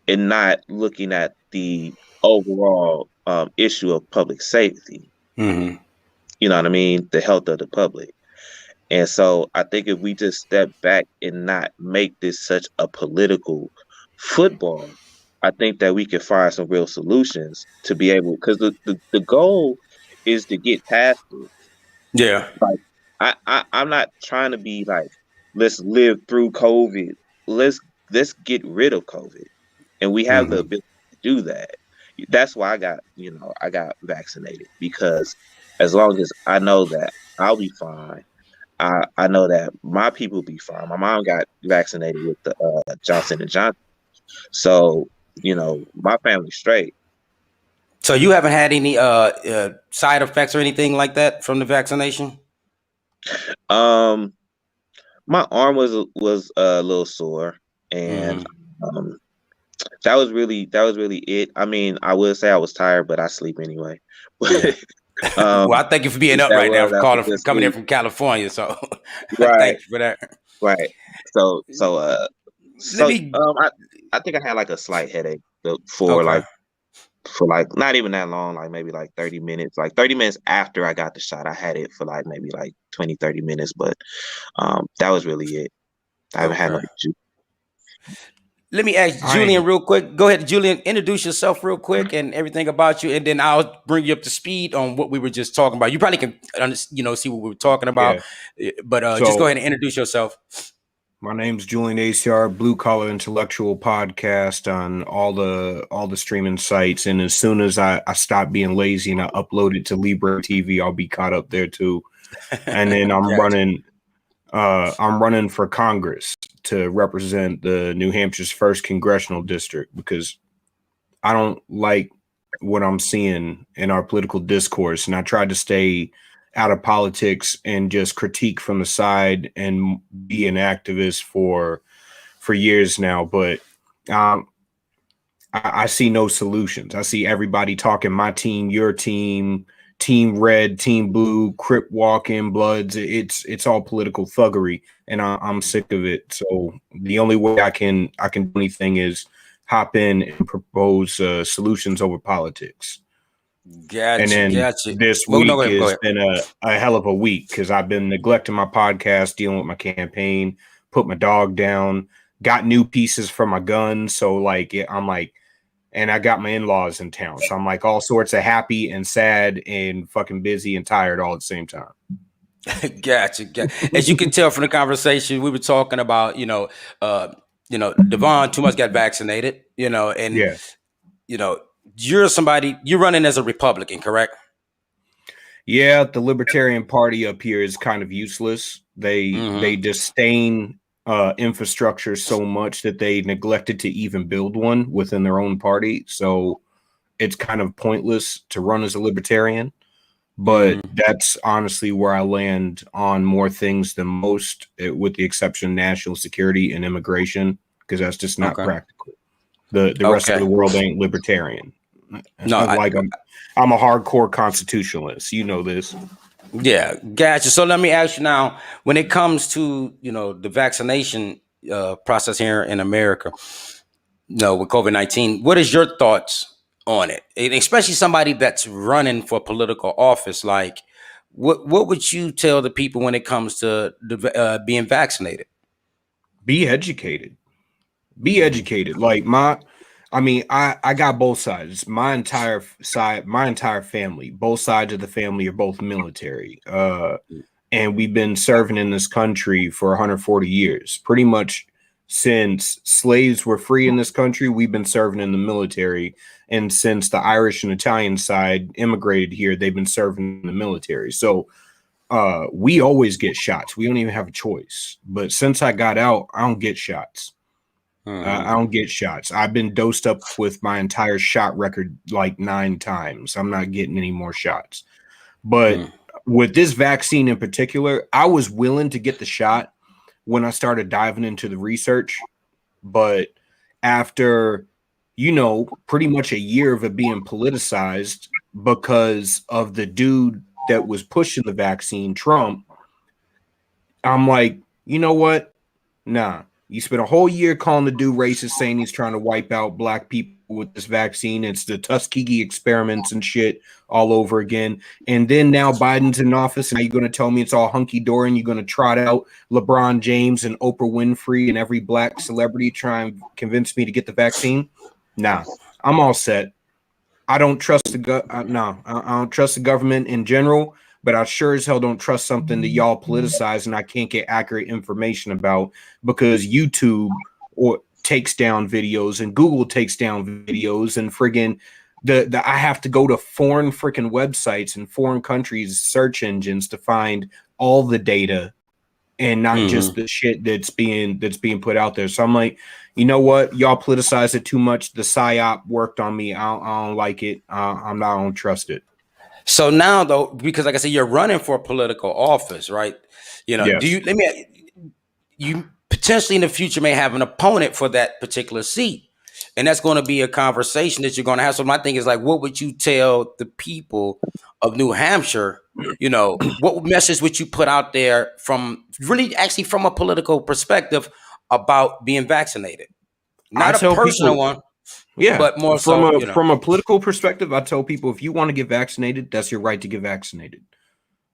and not looking at the overall issue of public safety. Mm-hmm. You know what I mean? The health of the public. And so I think if we just step back and not make this such a political football, I think that we can find some real solutions to be able, because the goal is to get past it. Yeah. Like I'm not trying to be like, let's live through COVID. Let's get rid of COVID. And we have the Mm-hmm. ability to do that. That's why I got vaccinated, because as long as I know that I'll be fine, I know that my people be fine. My mom got vaccinated with the Johnson and Johnson, so my family's straight. So you haven't had any side effects or anything like that from the vaccination? Um, my arm was a little sore, and Mm-hmm. um, that was really it. I mean, I would say I was tired, but I sleep anyway. Yeah. um, Well, I thank you for being up that right now, was for after calling, good coming in sleep. from California. So I Right, thank you for that. right. So so uh Let so me. I think I had like a slight headache for Okay. like for like not even that long, like maybe like 30 minutes. Like 30 minutes after I got the shot, I had it for like maybe like 20, 30 minutes, but that was really it. I haven't had no Okay. issue. Let me ask I Julian ain't real quick. Go ahead, Julian. Introduce yourself real quick and everything about you, and then I'll bring you up to speed on what we were just talking about. You probably can, see what we were talking about, yeah. but just go So ahead and introduce yourself. my name's Julian ACR, Blue Collar Intellectual Podcast on all the streaming sites. And as soon as I stop being lazy and I upload it to Libre TV, I'll be caught up there too. And then Gotcha. I'm running for Congress to represent the New Hampshire's first congressional district, because I don't like what I'm seeing in our political discourse. And I tried to stay out of politics and just critique from the side and be an activist for years now. But um, I see no solutions. I see everybody talking my team, your team, team red, team blue, crip walking, bloods. It's all political thuggery, and I'm sick of it. So the only way I can do anything is hop in and propose solutions over politics. And Gotcha. then Gotcha. this Well, no, go week ahead. Go has ahead. been a hell of a week because I've been neglecting my podcast, dealing with my campaign, put my dog down, got new pieces for my gun. So I'm like, and I got my in-laws in town. So I'm like all sorts of happy and sad and fucking busy and tired all at the same time. Gotcha. As you can tell from the conversation, we were talking about, Devon too much got vaccinated, and Yeah. you know, you're running as a Republican, correct? Yeah, the Libertarian Party up here is kind of useless. They disdain infrastructure so much that they neglected to even build one within their own party. So it's kind of pointless to run as a libertarian. But that's honestly where I land on more things than most, with the exception of national security and immigration, because that's just not practical. The rest of the world ain't libertarian. No, I'm a hardcore constitutionalist. You know this. Yeah, gotcha. So let me ask you now, when it comes to the vaccination process here in America, with COVID-19, what is your thoughts on it? And especially somebody that's running for political office, like what would you tell the people when it comes to being vaccinated? Be educated. Be educated. Like I got both sides. My entire family, both sides of the family are both military. And we've been serving in this country for 140 years. Pretty much since slaves were free in this country, we've been serving in the military. And since the Irish and Italian side immigrated here, they've been serving in the military. So we always get shots. We don't even have a choice. But since I got out, I don't get shots. I don't get shots. I've been dosed up with my entire shot record like 9 times. I'm not getting any more shots. But with this vaccine in particular, I was willing to get the shot when I started diving into the research. But after, pretty much a year of it being politicized because of the dude that was pushing the vaccine, Trump, I'm like, you know what? Nah. You spent a whole year calling the dude racist, saying he's trying to wipe out black people with this vaccine. It's the Tuskegee experiments and shit all over again. And then now Biden's in office, and now you're going to tell me it's all hunky-dory, and you're going to trot out LeBron James and Oprah Winfrey and every black celebrity trying to convince me to get the vaccine? Nah, I'm all set. I don't trust I don't trust the government in general. But I sure as hell don't trust something that y'all politicize and I can't get accurate information about, because YouTube takes down videos and Google takes down videos, and friggin' I have to go to foreign freaking websites and foreign countries' search engines to find all the data and not just the shit that's being put out there. So I'm like, you know what? Y'all politicize it too much. The PSYOP worked on me. I don't like it. I don't trust it. So now, though, because like I said, you're running for political office, right? Yes. You potentially in the future may have an opponent for that particular seat, and that's going to be a conversation that you're going to have. So my thing is like, what would you tell the people of New Hampshire? What message would you put out there from a political perspective about being vaccinated? Not a personal one. Yeah, but more from a political perspective, I tell people, if you want to get vaccinated, that's your right to get vaccinated.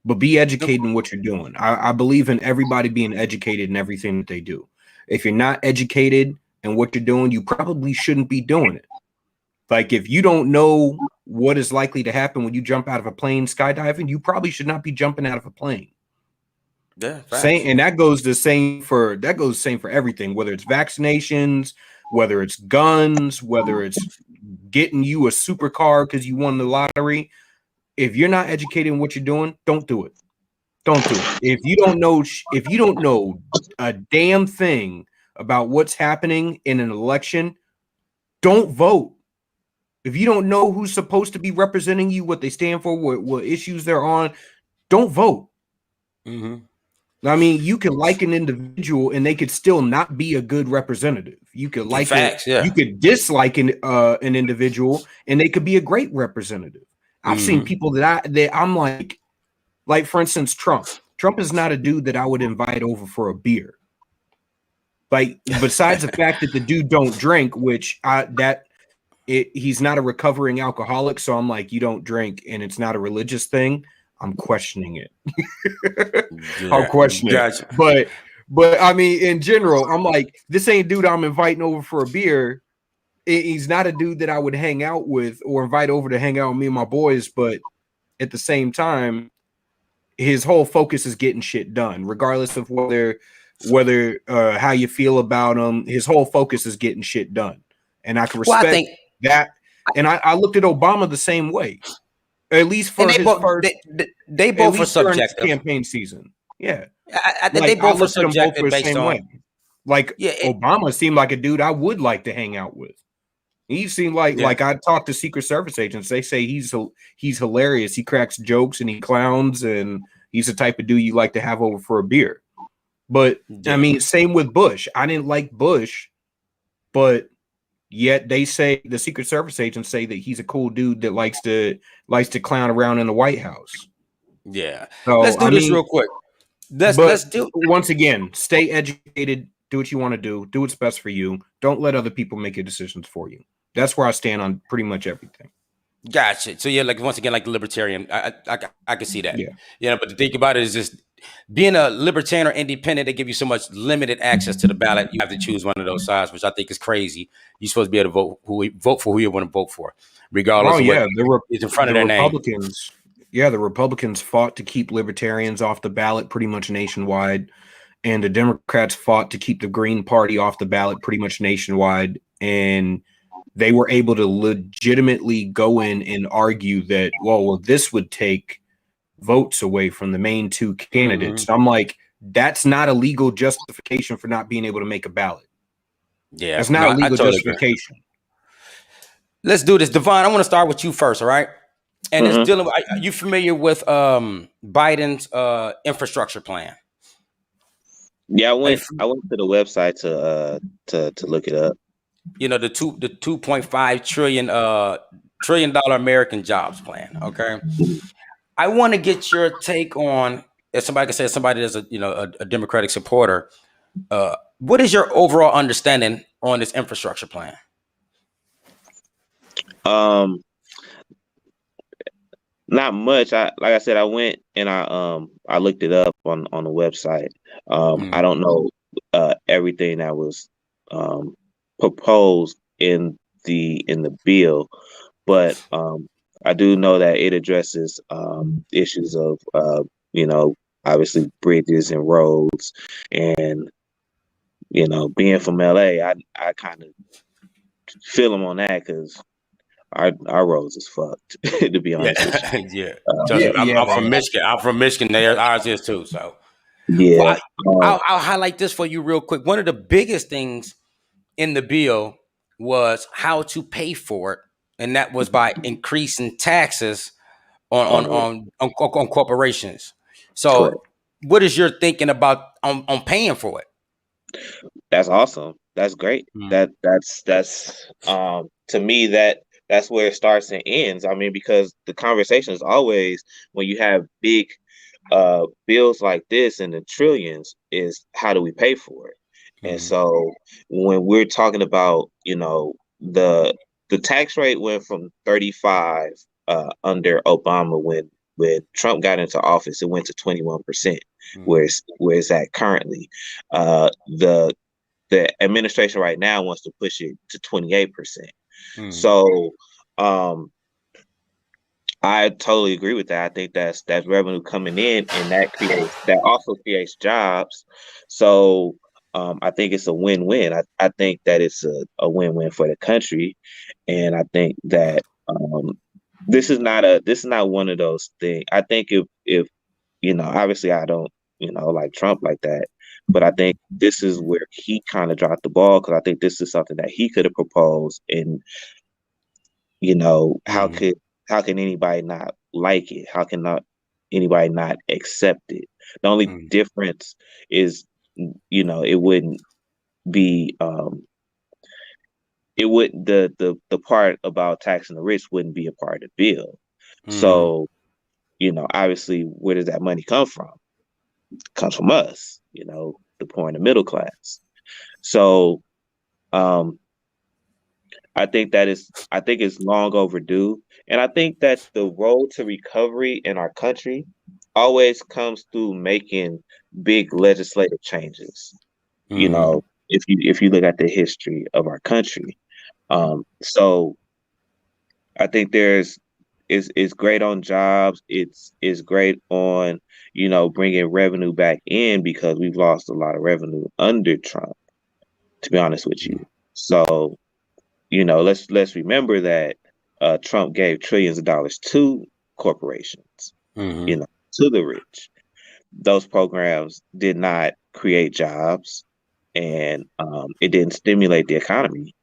But be educated in what you're doing. I believe in everybody being educated in everything that they do. If you're not educated in what you're doing, you probably shouldn't be doing it. Like, if you don't know what is likely to happen when you jump out of a plane skydiving, you probably should not be jumping out of a plane. Yeah, and that goes the same for everything, whether it's vaccinations, whether it's guns, whether it's getting you a supercar because you won the lottery. If you're not educated in what you're doing, don't do it. Don't do it. If you don't know a damn thing about what's happening in an election, don't vote. If you don't know who's supposed to be representing you, what they stand for, what issues they're on, don't vote. I mean, you can like an individual and they could still not be a good representative. You could like you could dislike an individual and they could be a great representative. I've seen people that I'm like for instance, Trump. Trump is not a dude that I would invite over for a beer. Like, besides the fact that the dude don't drink, which he's not a recovering alcoholic, so I'm like, you don't drink and it's not a religious thing. I'm questioning it. I'm questioning it. But I mean, in general, I'm like, this ain't dude I'm inviting over for a beer. He's not a dude that I would hang out with or invite over to hang out with me and my boys. But at the same time, his whole focus is getting shit done, regardless of whether how you feel about him. His whole focus is getting shit done, and I can respect that. And I looked at Obama the same way. At least And for his first, they at both are least during his subjective. campaign season. Yeah. I think Like, they I both are look at them both subjective the based same on way. Like, yeah, Obama seemed like a dude I would like to hang out with. He seemed like I talked to Secret Service agents. They say he's hilarious. He cracks jokes and he clowns, and he's the type of dude you like to have over for a beer. But I mean, same with Bush. I didn't like Bush, but yet they say the Secret Service agents say that he's a cool dude that likes to clown around in the White House. Yeah. Let's So do I this mean, real quick. Let's but do once again, stay educated, do what you want to do what's best for you. Don't let other people make your decisions for you. That's where I stand on pretty much everything. Gotcha. So yeah, like once again, like the libertarian, I can see that. Yeah. You know, but the thing about it is just being a libertarian or independent, they give you so much limited access to the ballot. You have to choose one of those sides, which I think is crazy. You're supposed to be able to vote for who you want to vote for, regardless of what is in front of their name. Republicans. Yeah, the Republicans fought to keep libertarians off the ballot pretty much nationwide, and the Democrats fought to keep the Green Party off the ballot pretty much nationwide, and they were able to legitimately go in and argue that, well, this would take votes away from the main two candidates. I'm like, that's not a legal justification for not being able to make a ballot. Yeah, that's not a legal totally justification. Agree. Let's do this, Devon. I want to start with you first, all right? And it's dealing with. Are you familiar with Biden's infrastructure plan? Yeah, I went to the website to look it up. You know, the 2.5 trillion dollar American jobs plan. Okay, I want to get your take on, if somebody can say somebody that's a Democratic supporter. What is your overall understanding on this infrastructure plan? Not much. Like I said, I went and I looked it up on the website. I don't know everything that was proposed in the bill, but I do know that it addresses issues of obviously bridges and roads, and being from LA, I kind of feel them on that because our roads is fucked, to be honest with you. I'm from Michigan. I'm from Michigan. Ours is too. So yeah, well, I'll highlight this for you real quick. One of the biggest things in the bill was how to pay for it, and that was by increasing taxes on corporations. So, correct. What is your thinking about on paying for it? That's awesome. That's great. That's to me that's where it starts and ends. I mean, because the conversation is always, when you have big bills like this in the trillions, is how do we pay for it? And so when we're talking about, the tax rate went from 35 under Obama, when Trump got into office, it went to 21%, where it's at currently. The administration right now wants to push it to 28%. So I totally agree with that. I think that's revenue coming in, and that also creates jobs. So I think it's a win-win. I think that it's a win-win for the country, and I think that this is not one of those things. I think if obviously I don't like Trump like that, but I think this is where he kind of dropped the ball, because I think this is something that he could have proposed, and how can anybody not like it? How can anybody not accept it? The only difference is, it wouldn't be it would the part about taxing the rich wouldn't be a part of the bill. So, obviously, where does that money come from? It comes from us, the poor and the middle class. So I think it's long overdue. And I think that the road to recovery in our country always comes through making big legislative changes. If you look at the history of our country. So I think it's great on jobs. It's great on, bringing revenue back in, because we've lost a lot of revenue under Trump, to be honest with you. So, let's remember that Trump gave trillions of dollars to corporations, Mm-hmm. to the rich. Those programs did not create jobs, and it didn't stimulate the economy.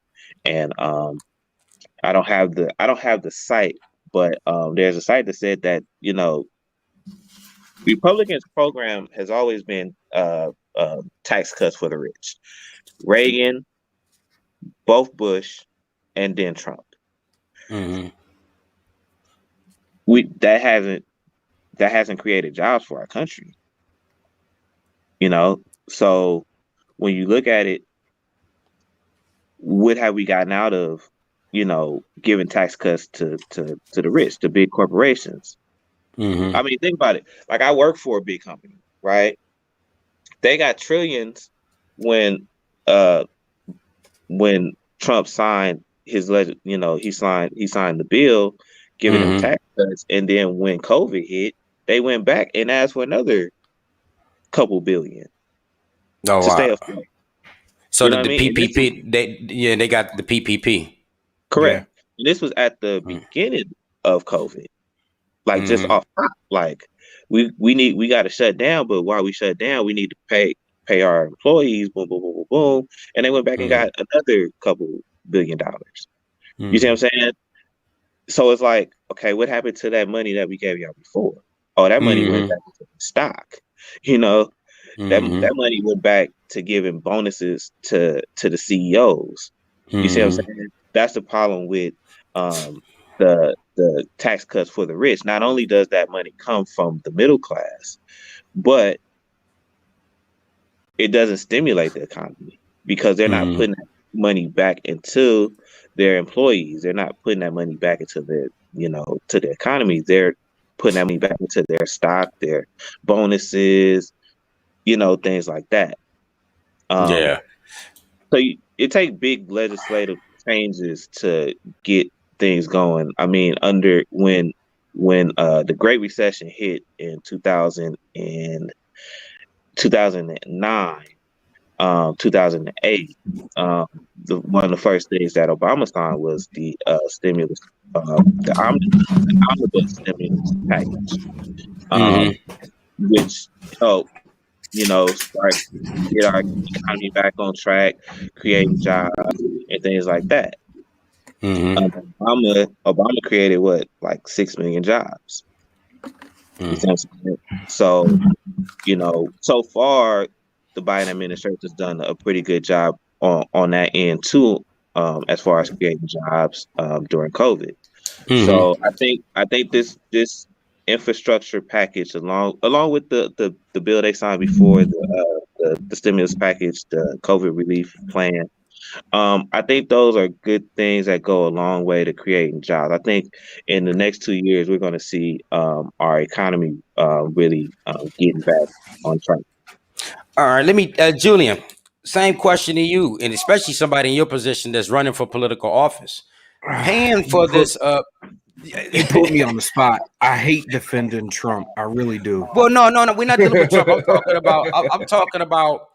And I don't have the site, but there's a site that said that Republicans' program has always been tax cuts for the rich. Reagan, both Bush, and then Trump. Mm-hmm. We that hasn't created jobs for our country. So when you look at it, what have we gotten out of giving tax cuts to the rich, to big corporations? Mm-hmm. I mean, think about it. Like, I work for a big company, right? They got trillions when uh when Trump signed he signed the bill giving them Mm-hmm. tax cuts, and then when COVID hit, they went back and asked for another couple billion Oh to stay wow. afloat. So You know the what I mean? And this was PPP, they got the PPP. correct. Yeah. And this was at the beginning of COVID. Like, just Mm-hmm. off top, like we got to shut down, but while we shut down, we need to pay our employees, boom, boom, boom, boom, boom, and they went back and Mm-hmm. got another couple $1 billion. You see what Mm-hmm. I'm saying? So it's like, okay, what happened to that money that we gave y'all before? Oh, that money went Mm-hmm. back into stock. You know, that Mm-hmm. money went back to giving bonuses to the CEOs. You see what I'm Mm-hmm. saying? That's the problem with the tax cuts for the rich. Not only does that money come from the middle class, but it doesn't stimulate the economy because they're not Mm-hmm. putting that money back into their employees. They're not putting that money back into to the economy. They're putting that money back into their stock, their bonuses, things like that. Um, Yeah. so it takes big legislative changes to get things going. I mean, when the Great Recession hit in 2009, 2008, one of the first things that Obama signed was the stimulus, the omnibus stimulus package, um, Mm-hmm. which helped, start get our economy back on track, creating jobs and things like that. Mm-hmm. Obama created what, like 6 million jobs. You see what I'm saying? So, so far, the Biden administration has done a pretty good job on that end too, as far as creating jobs during COVID. Mm-hmm. So I think this infrastructure package, along with the bill they signed before, the stimulus package, the COVID relief plan, I think those are good things that go a long way to creating jobs. I think in the next 2 years, we're going to see our economy really getting back on track. All right, let me, Julian. Same question to you, and especially somebody in your position that's running for political office. Paying You for put this, you put me on the spot. I hate defending Trump. I really do. well, no, no, no. We're not dealing with Trump. I'm talking about. I'm talking about.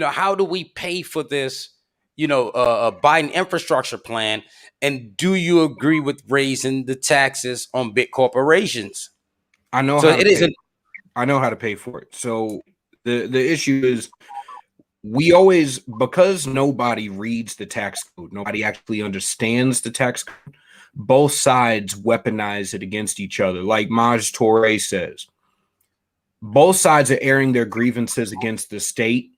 How do we pay for this? Biden infrastructure plan, and do you agree with raising the taxes on big corporations? I know So how to it pay. isn't. I know how to pay for it. So the issue is we always, because nobody reads the tax code, nobody actually understands the tax code, both sides weaponize it against each other. Like Maj Toure says, both sides are airing their grievances against the state,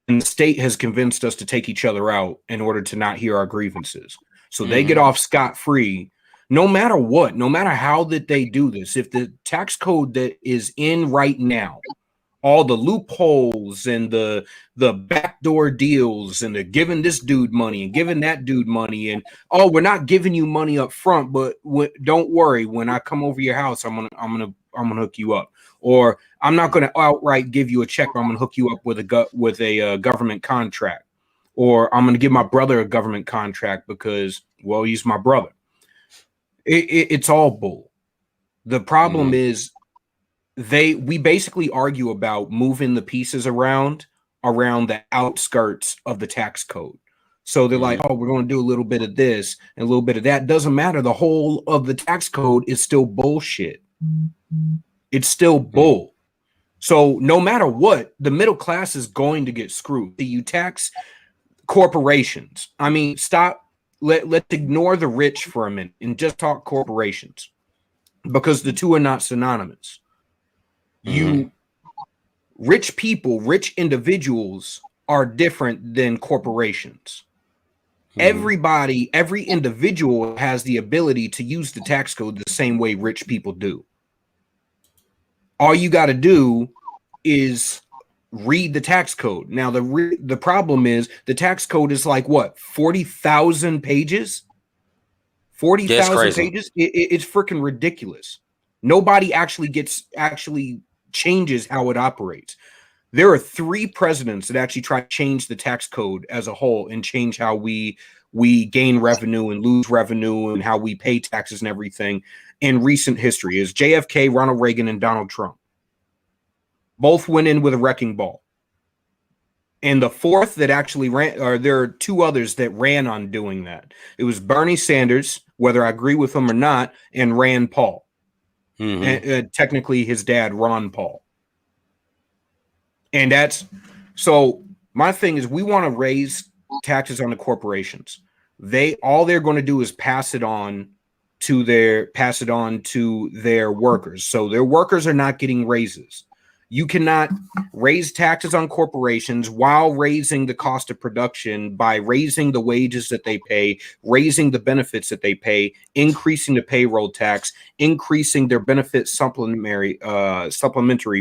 and the state has convinced us to take each other out in order to not hear our grievances. So they get Mm-hmm. off scot-free no matter what, no matter how that they do this. If the tax code that is in right now, all the loopholes and the backdoor deals, and they're giving this dude money and giving that dude money, and oh, we're not giving you money up front, but don't worry, when I come over your house, I'm gonna hook you up, or I'm not gonna outright give you a check, but I'm gonna hook you up with a government contract, or I'm gonna give my brother a government contract because, well, he's my brother. It's all bull. The problem is we basically argue about moving the pieces around the outskirts of the tax code. So they're like, oh, we're going to do a little bit of this and a little bit of that. Doesn't matter. The whole of the tax code is still bullshit. It's still bull. So no matter what, the middle class is going to get screwed. You tax corporations. I mean, stop. Let's ignore the rich for a minute and just talk corporations, because the two are not synonymous. Rich people, rich individuals are different than corporations. Everybody, every individual has the ability to use the tax code the same way rich people do. All you got to do is read the tax code. Now, the problem is the tax code is like what, 40,000 pages? 40,000 pages? It's freaking ridiculous. Nobody actually changes how it operates. There are 3 presidents that actually try to change the tax code as a whole and change how we gain revenue and lose revenue and how we pay taxes and everything in recent history. Is JFK, Ronald Reagan, and Donald Trump. Both went in with a wrecking ball. And the 4th that actually ran, or there are 2 others that ran on doing that. It was Bernie Sanders, whether I agree with him or not, and Rand Paul. And, technically his dad, Ron Paul. And that's, so my thing is, we want to raise taxes on the corporations. All they're going to do is pass it on to their workers. So their workers are not getting raises. You cannot raise taxes on corporations while raising the cost of production by raising the wages that they pay, raising the benefits that they pay, increasing the payroll tax, increasing their benefit supplementary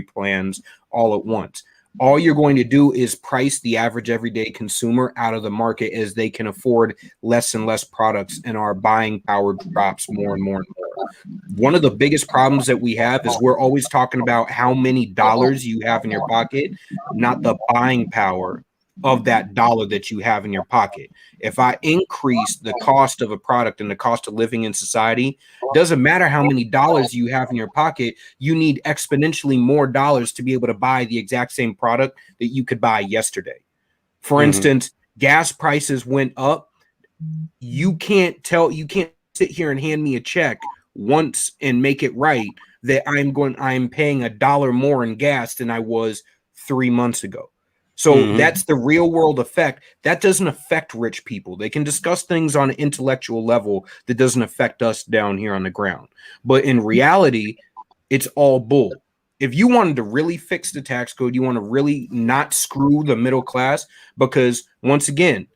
plans all at once. All you're going to do is price the average everyday consumer out of the market as they can afford less and less products, and our buying power drops more and more and more. One of the biggest problems that we have is we're always talking about how many dollars you have in your pocket, not the buying power of that dollar that you have in your pocket. If I increase the cost of a product and the cost of living in society, doesn't matter how many dollars you have in your pocket, you need exponentially more dollars to be able to buy the exact same product that you could buy yesterday. For instance, gas prices went up. You can't sit here and hand me a check once and make it right that I'm paying $1 more in gas than I was 3 months ago. So that's the real world effect. That doesn't affect rich people. They can discuss things on an intellectual level that doesn't affect us down here on the ground. But in reality, it's all bull. If you wanted to really fix the tax code, you want to really not screw the middle class, because once again,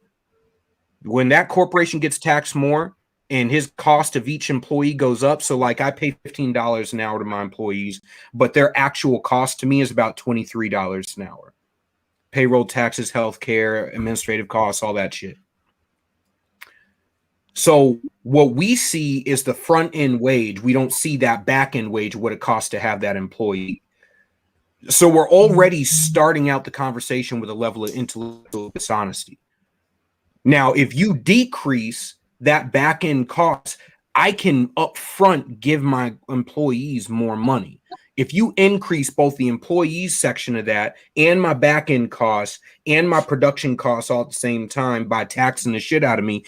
when that corporation gets taxed more and his cost of each employee goes up, so like I pay $15 an hour to my employees, but their actual cost to me is about $23 an hour. Payroll taxes, healthcare, administrative costs, all that shit. So what we see is the front end wage. We don't see that back end wage, what it costs to have that employee. So we're already starting out the conversation with a level of intellectual dishonesty. Now, if you decrease that back end cost, I can upfront give my employees more money. If you increase both the employees section of that and my back end costs and my production costs all at the same time by taxing the shit out of me,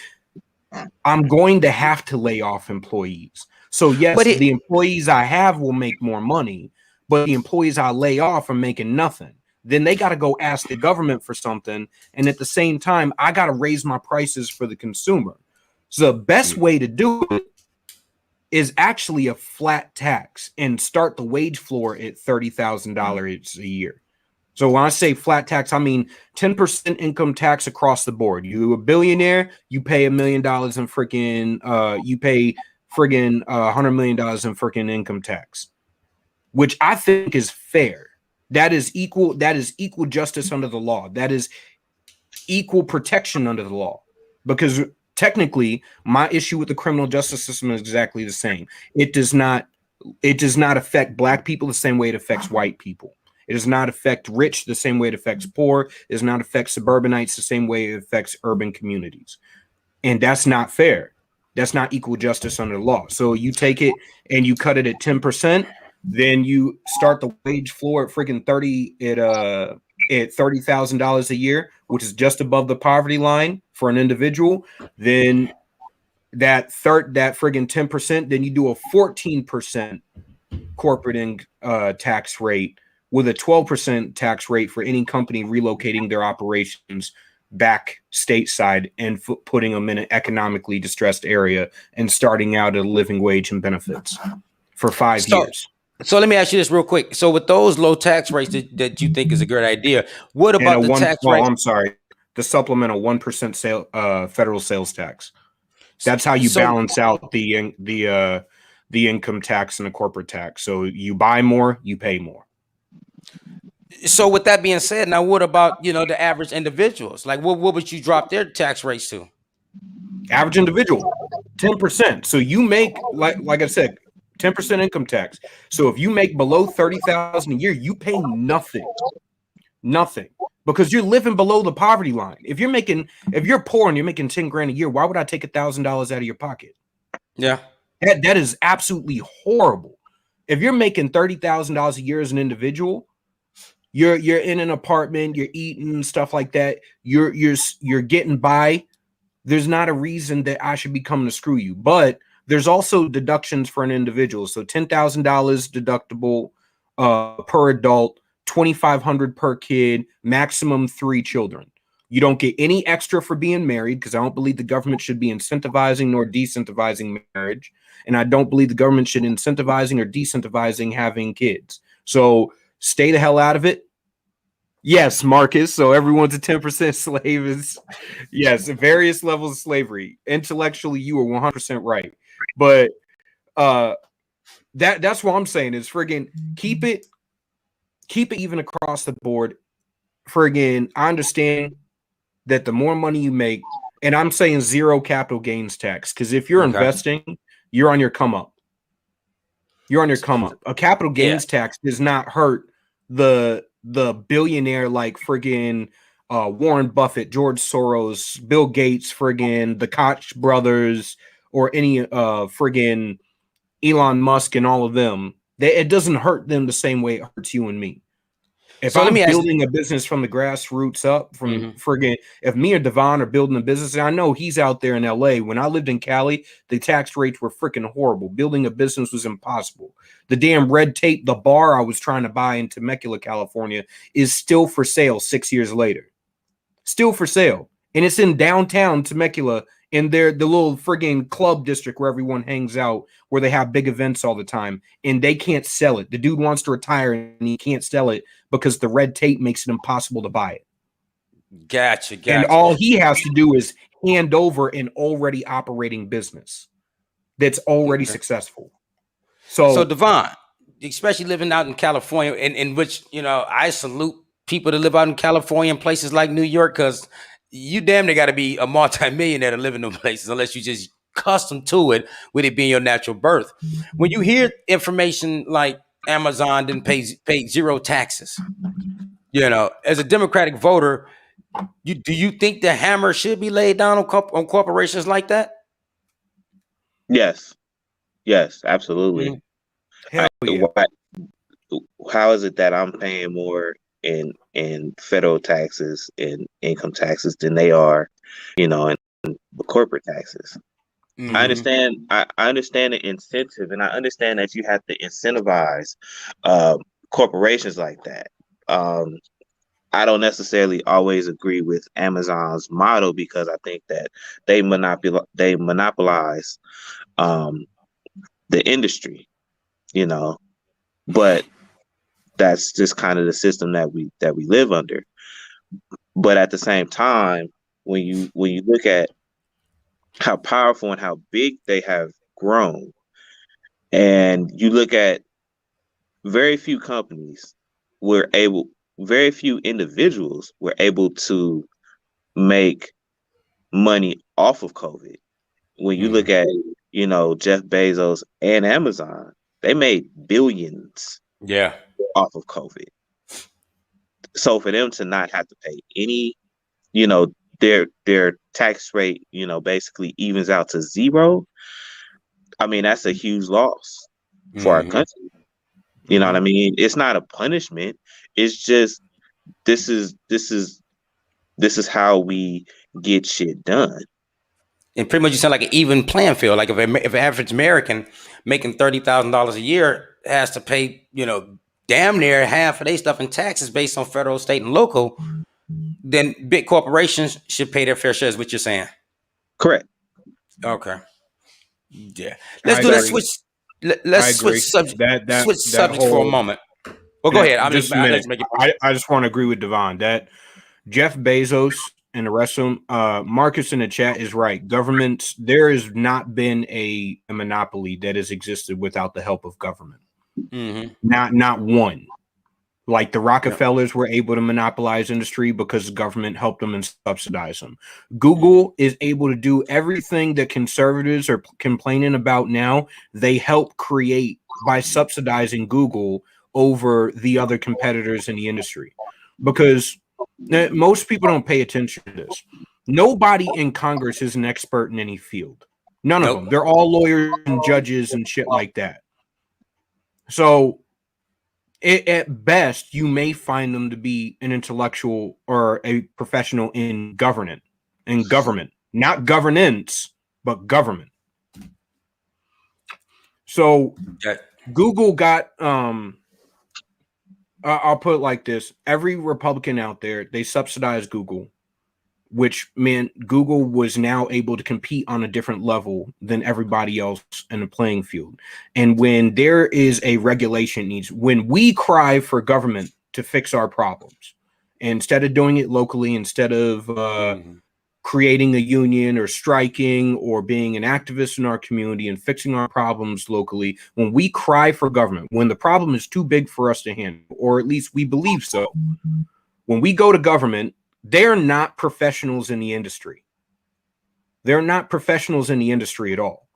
I'm going to have to lay off employees. So yes, the employees I have will make more money, but the employees I lay off are making nothing. Then they got to go ask the government for something. And at the same time, I got to raise my prices for the consumer. So the best way to do it is actually a flat tax and start the wage floor at $30,000 a year. So when I say flat tax, I mean 10% income tax across the board. You a billionaire, you pay $1 million in freaking, you pay friggin' $100 million in freaking income tax, which I think is fair. That is equal justice under the law. That is equal protection under the law, because technically, my issue with the criminal justice system is exactly the same. It does not affect black people the same way it affects white people. It does not affect rich the same way it affects poor. It does not affect suburbanites the same way it affects urban communities. And that's not fair. That's not equal justice under the law. So you take it and you cut it at 10%, then you start the wage floor at freaking 30 at at $30,000 a year, which is just above the poverty line for an individual, then that friggin' 10%, then you do a 14% corporate tax rate with a 12% tax rate for any company relocating their operations back stateside and putting them in an economically distressed area and starting out at a living wage and benefits for 5 years. So let me ask you this real quick. So with those low tax rates that you think is a good idea, what about the tax rate? I'm sorry, the supplemental 1% federal sales tax. That's how you balance out the income tax and the corporate tax. So you buy more, you pay more. So with that being said, now what about, the average individuals? Like what would you drop their tax rates to? Average individual, 10%. So you make, like I said, 10% income tax. So if you make below $30,000 a year, you pay nothing, because you're living below the poverty line. If you're poor and you're making 10 grand a year, why would I take $1,000 out of your pocket? Yeah, that is absolutely horrible. If you're making $30,000 a year as an individual, you're in an apartment, you're eating stuff like that, you're getting by. There's not a reason that I should be coming to screw you. But there's also deductions for an individual. So $10,000 deductible per adult, $2,500 per kid, maximum 3 children. You don't get any extra for being married, because I don't believe the government should be incentivizing nor decentivizing marriage. And I don't believe the government should incentivizing or decentivizing having kids. So stay the hell out of it. Yes, Marcus. So everyone's a 10% slave. Yes, various levels of slavery. Intellectually, you are 100% right. But that's what I'm saying is friggin' keep it even across the board. Friggin', I understand that the more money you make, and I'm saying zero capital gains tax, because if you're investing, you're on your come up. You're on your come up. A capital gains tax does not hurt the billionaire like friggin' Warren Buffett, George Soros, Bill Gates, friggin' the Koch brothers, or any friggin' Elon Musk and all of them. It doesn't hurt them the same way it hurts you and me. If I'm building a business from the grassroots up, from friggin', if me or Devon are building a business, and I know he's out there in LA. When I lived in Cali, the tax rates were freaking horrible. Building a business was impossible. The damn red tape, the bar I was trying to buy in Temecula, California, is still for sale 6 years later. Still for sale. And it's in downtown Temecula, in the little friggin' club district where everyone hangs out, where they have big events all the time, and they can't sell it. The dude wants to retire and he can't sell it because the red tape makes it impossible to buy it. Gotcha. And all he has to do is hand over an already operating business that's already successful. So Devon, especially living out in California, in which, I salute people that live out in California and places like New York, because you damn near got to be a multimillionaire to live in those places, unless you just accustomed to it, with it being your natural birth. When you hear information like Amazon didn't pay zero taxes, as a Democratic voter, do you think the hammer should be laid down on corporations like that? Yes, absolutely. Hell yeah. How is it that I'm paying more in federal taxes and income taxes than they are, in corporate taxes? I understand. I understand the incentive, and I understand that you have to incentivize corporations like that. I don't necessarily always agree with Amazon's model, because I think that they monopolize the industry, but that's just kind of the system that we live under. But at the same time, when you look at how powerful and how big they have grown, and you look at very few individuals were able to make money off of COVID. When you look at, Jeff Bezos and Amazon, they made billions off of COVID. So for them to not have to pay any, their tax rate, basically evens out to zero. I mean, that's a huge loss for our country. You know what I mean? It's not a punishment. It's just this is how we get shit done. And pretty much you sound like an even playing field. Like if an average American making $30,000 a year has to pay, damn near half of their stuff in taxes based on federal, state, and local, then big corporations should pay their fair share, is what you're saying. Correct. Okay. Yeah. Let's do this. Let's switch subject. Switch subjects for a moment. Well, go ahead. Just a minute. I just want to agree with Devon that Jeff Bezos and the rest of them, Marcus in the chat is right. Governments, there has not been a monopoly that has existed without the help of government. Mm-hmm. Not one. Like the Rockefellers were able to monopolize industry because the government helped them and subsidized them. Google is able to do everything that conservatives are complaining about now. They help create by subsidizing Google over the other competitors in the industry, because most people don't pay attention to this. Nobody in Congress is an expert in any field. None of them. They're all lawyers and judges and shit like that. So at best, you may find them to be an intellectual or a professional in government, not governance, but government. So Google got, I'll put it like this. Every Republican out there, they subsidize Google, which meant Google was now able to compete on a different level than everybody else in the playing field. And when there is a regulation needs, when we cry for government to fix our problems, instead of doing it locally, instead of creating a union or striking or being an activist in our community and fixing our problems locally, when we cry for government, when the problem is too big for us to handle, or at least we believe so, when we go to government, they're not professionals in the industry. They're not professionals in the industry at all.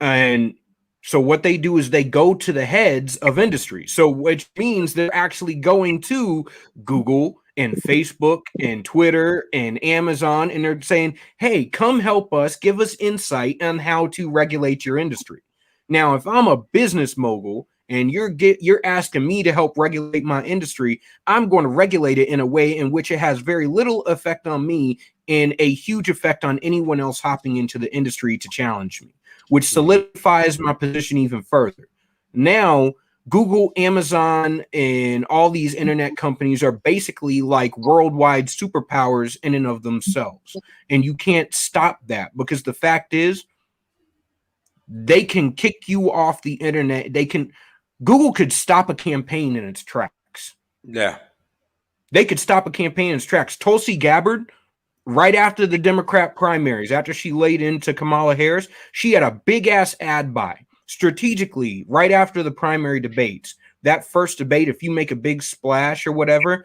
And so what they do is they go to the heads of industry. So which means they're actually going to Google and Facebook and Twitter and Amazon, and they're saying, hey, come help us, give us insight on how to regulate your industry. Now, if I'm a business mogul and you're asking me to help regulate my industry, I'm going to regulate it in a way in which it has very little effect on me and a huge effect on anyone else hopping into the industry to challenge me, which solidifies my position even further. Now, Google, Amazon, and all these internet companies are basically like worldwide superpowers in and of themselves. And you can't stop that, because the fact is, they can kick you off the internet. Google could stop a campaign in its tracks. Yeah. They could stop a campaign in its tracks. Tulsi Gabbard, right after the Democrat primaries, after she laid into Kamala Harris, she had a big ass ad buy strategically right after the primary debates. That first debate, if you make a big splash or whatever,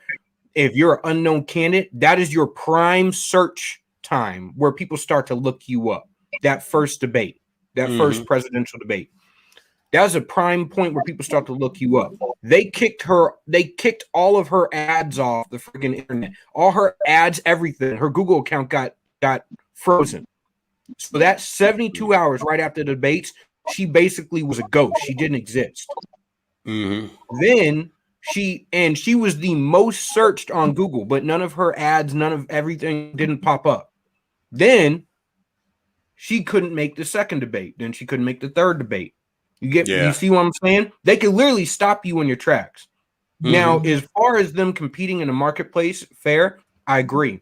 if you're an unknown candidate, that is your prime search time where people start to look you up. That first debate, that first presidential debate. That was a prime point where people start to look you up. They kicked all of her ads off the freaking internet. All her ads, everything. Her Google account got frozen. So that 72 hours right after the debates, she basically was a ghost. She didn't exist. Then she was the most searched on Google, but none of her ads, none of everything didn't pop up. Then she couldn't make the second debate. Then she couldn't make the third debate. You see what I'm saying? They could literally stop you in your tracks. Now, as far as them competing in the marketplace, fair, I agree.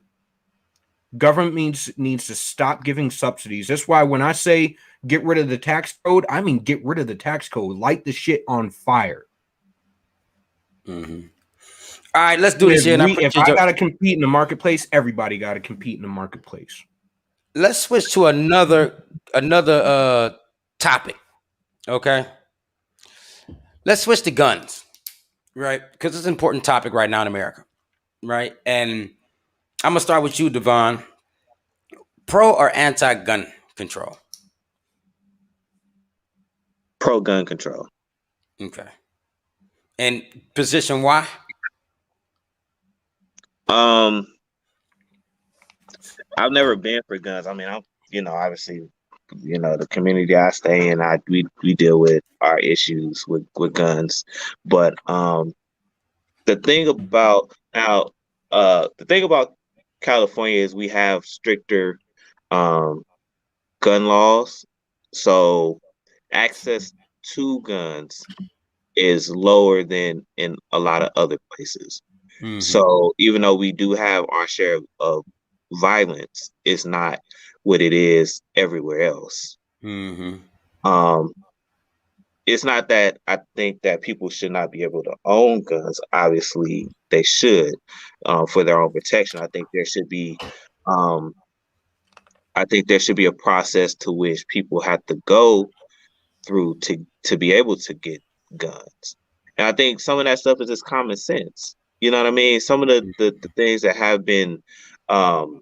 Government needs to stop giving subsidies. That's why when I say get rid of the tax code, I mean get rid of the tax code. Light the shit on fire. All right, let's do this here. If I got to compete in the marketplace, everybody got to compete in the marketplace. Let's switch to another topic. Okay, let's switch to guns, right? Because it's an important topic right now in America, right? And I'm gonna start with you, Devon. Pro or anti-gun control? Pro gun control. Okay. And position why? I've never been for guns. I mean, obviously, the community I stay in, we deal with our issues with guns. But the thing about Now, the thing about California is we have stricter um, gun laws, so access to guns is lower than in a lot of other places. Mm-hmm. So even though we do have our share of violence, it's not what it is everywhere else. Mm-hmm. Um, it's not that I think that people should not be able to own guns. Obviously, they should for their own protection. Um, I think there should be a process to which people have to go through to be able to get guns. And I think some of that stuff is just common sense. You know what I mean? Some of the things that have been um,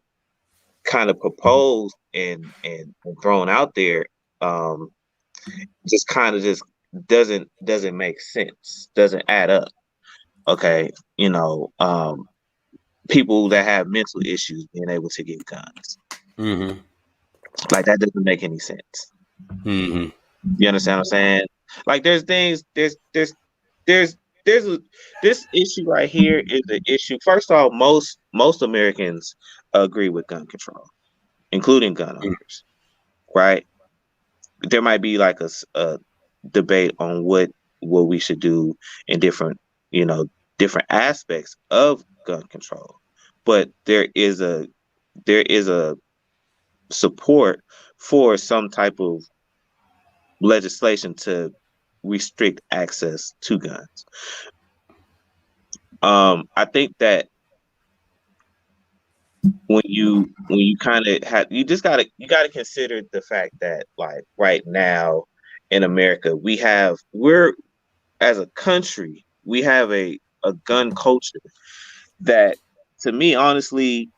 kind of proposed and thrown out there um, just kind of just doesn't make sense, doesn't add up. Okay, people that have mental issues being able to get guns, Mm-hmm. like that doesn't make any sense. Mm-hmm. You understand what I'm saying? Like there's things there's there's a, this issue right here is an issue. First off, most Americans agree with gun control, including gun owners, right? There might be like a debate on what we should do in different aspects of gun control, but there is a support for some type of legislation to restrict access to guns. I think that when you kind of have you gotta consider the fact that like right now in America we're as a country we have a gun culture that to me honestly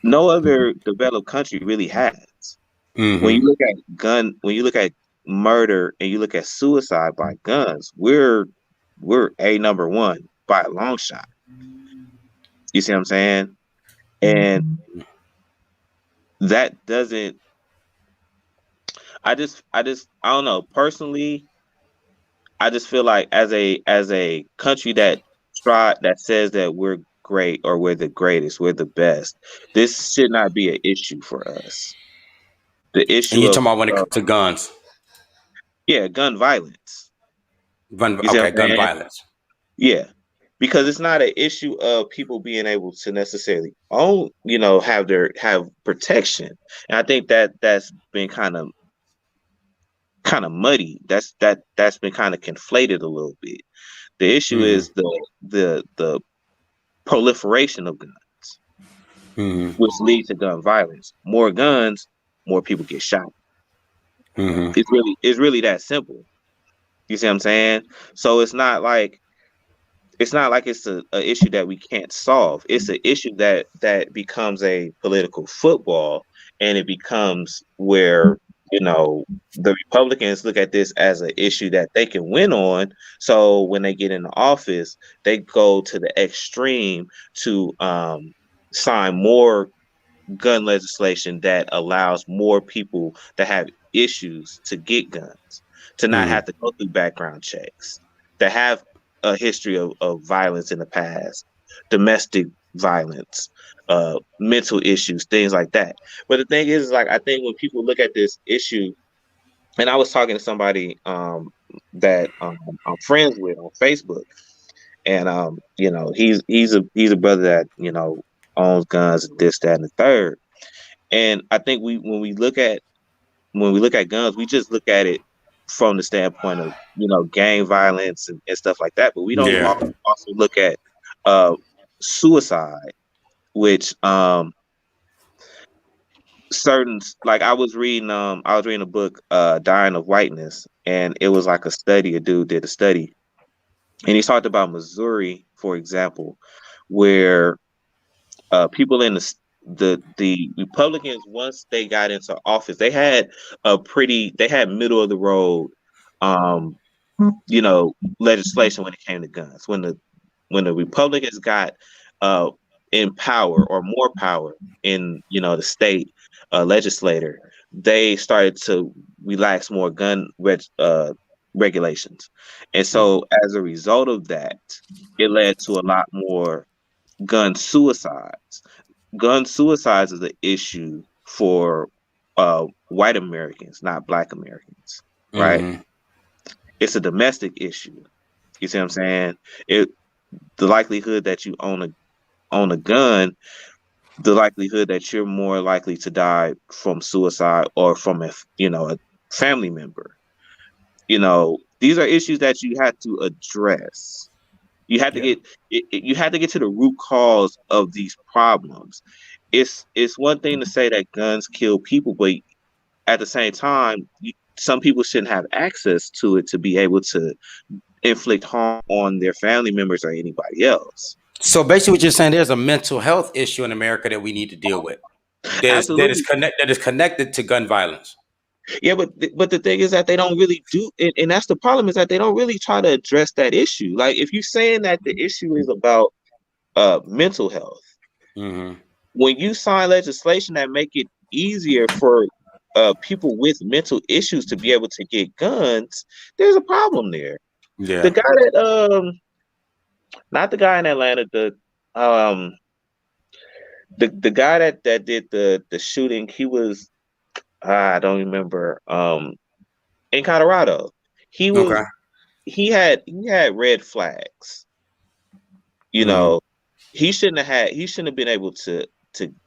no other developed country really has. When you Mm-hmm. look at when you look at murder and you look at suicide by guns, we're a number one by a long shot. You see what I'm saying? And that doesn't I don't know. Personally, I just feel like as a country that says that we're great or we're the greatest, we're the best, this should not be an issue for us. The And issue you're of talking about when it comes to guns, yeah, gun violence. You see what okay, I'm gun saying? violence. Yeah. Because it's not an issue of people being able to necessarily own, have protection. And I think that that's been kind of muddy. That's been kind of conflated a little bit. The issue Mm-hmm. is the proliferation of guns, Mm-hmm. which leads to gun violence. More guns, more people get shot. Mm-hmm. It's really that simple. You see what I'm saying? So it's not like it's a issue that we can't solve. It's an issue that becomes a political football, and it becomes where the Republicans look at this as an issue that they can win on. So when they get into office, they go to the extreme to sign more gun legislation that allows more people that have issues to get guns, to not Mm-hmm. have to go through background checks, to have a history of violence in the past, domestic violence, mental issues, things like that. But the thing is, like, I think when people look at this issue, and I was talking to somebody that I'm friends with on Facebook, and he's a brother that owns guns, this, that, and the third. And I think when we look at guns, we just look at it from the standpoint of gang violence and stuff like that. But we don't Yeah. also look at uh, suicide, which certain like I was reading a book, Dying of Whiteness, and it was like a study. A dude did a study, and he talked about Missouri, for example, where people in the Republicans, once they got into office, they had middle of the road um legislation when it came to guns. When the Republicans got uh in power or more power in the state legislator, they started to relax more gun regulations. And so as a result of that, it led to a lot more gun suicides. Gun suicides is an issue for white Americans, not Black Americans, right? Mm-hmm. It's a domestic issue. You see what I'm saying? The likelihood that you own a gun, the likelihood that you're more likely to die from suicide or from a family member. These are issues that you have to address. You have to you have to get to the root cause of these problems. It's one thing to say that guns kill people, but at the same time, some people shouldn't have access to it to be able to inflict harm on their family members or anybody else. So basically, what you're saying, there's a mental health issue in America that we need to deal with. Absolutely. That is connected to gun violence. Yeah, but the thing is that they don't really do, and that's the problem, is that they don't really try to address that issue. Like, if you're saying that the issue is about mental health, Mm-hmm. when you sign legislation that make it easier for people with mental issues to be able to get guns, there's a problem there. Yeah. The guy that not the guy in Atlanta, the guy that did the shooting, he was I don't remember, in Colorado. He had red flags. Mm-hmm. He shouldn't have been able to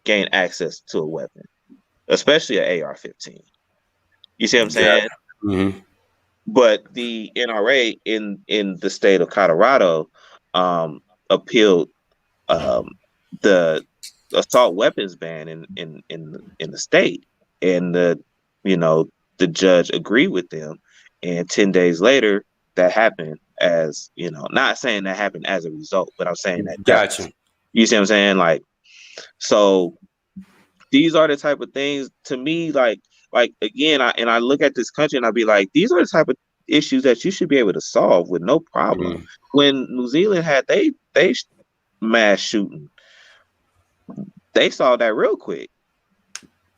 gain access to a weapon, especially an AR-15. You see what I'm saying? Mm-hmm. But the NRA in the state of Colorado appealed the assault weapons ban in the state, and the judge agreed with them, and 10 days later that happened. As not saying that happened as a result, but I'm saying that Gotcha. you see what I'm saying? Like, so these are the type of things, to me, like again, I look at this country and I be like, these are the type of issues that you should be able to solve with no problem. Mm-hmm. When New Zealand had they mass shooting, they saw that real quick.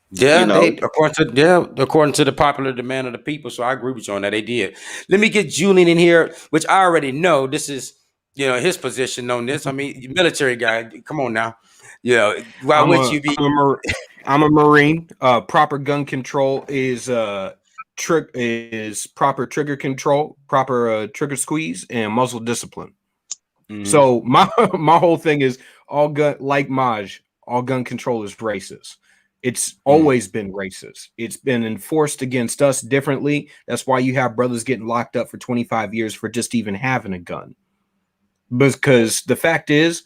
Yeah, according to the popular demand of the people. So I agree with you on that. They did. Let me get Julian in here, which I already know. This is his position on this. I mean, military guy. Come on now. Why would you be? I'm a Marine. Proper gun control is proper trigger control, proper trigger squeeze, and muzzle discipline. Mm-hmm. So my whole thing is all gun control is racist. It's always been racist. It's been enforced against us differently. That's why you have brothers getting locked up for 25 years for just even having a gun. Because the fact is,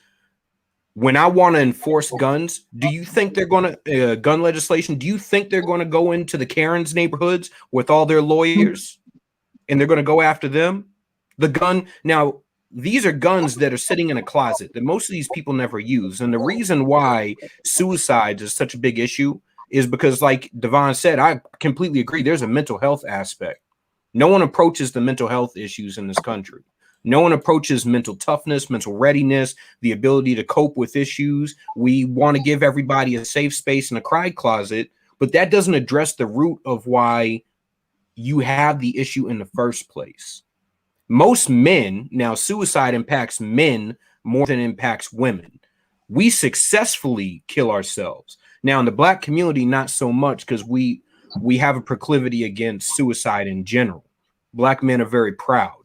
when I want to enforce guns, do you think they're going to gun legislation? Do you think they're going to go into the Karen's neighborhoods with all their lawyers and they're going to go after them? The gun now. These are guns that are sitting in a closet that most of these people never use. And the reason why suicide is such a big issue is because, like Devon said, I completely agree. There's a mental health aspect. No one approaches the mental health issues in this country. No one approaches mental toughness, mental readiness, the ability to cope with issues. We want to give everybody a safe space and a cry closet, but that doesn't address the root of why you have the issue in the first place. Most men, now suicide impacts men more than it impacts women. We successfully kill ourselves. Now in the Black community, not so much, because we have a proclivity against suicide in general. Black men are very proud.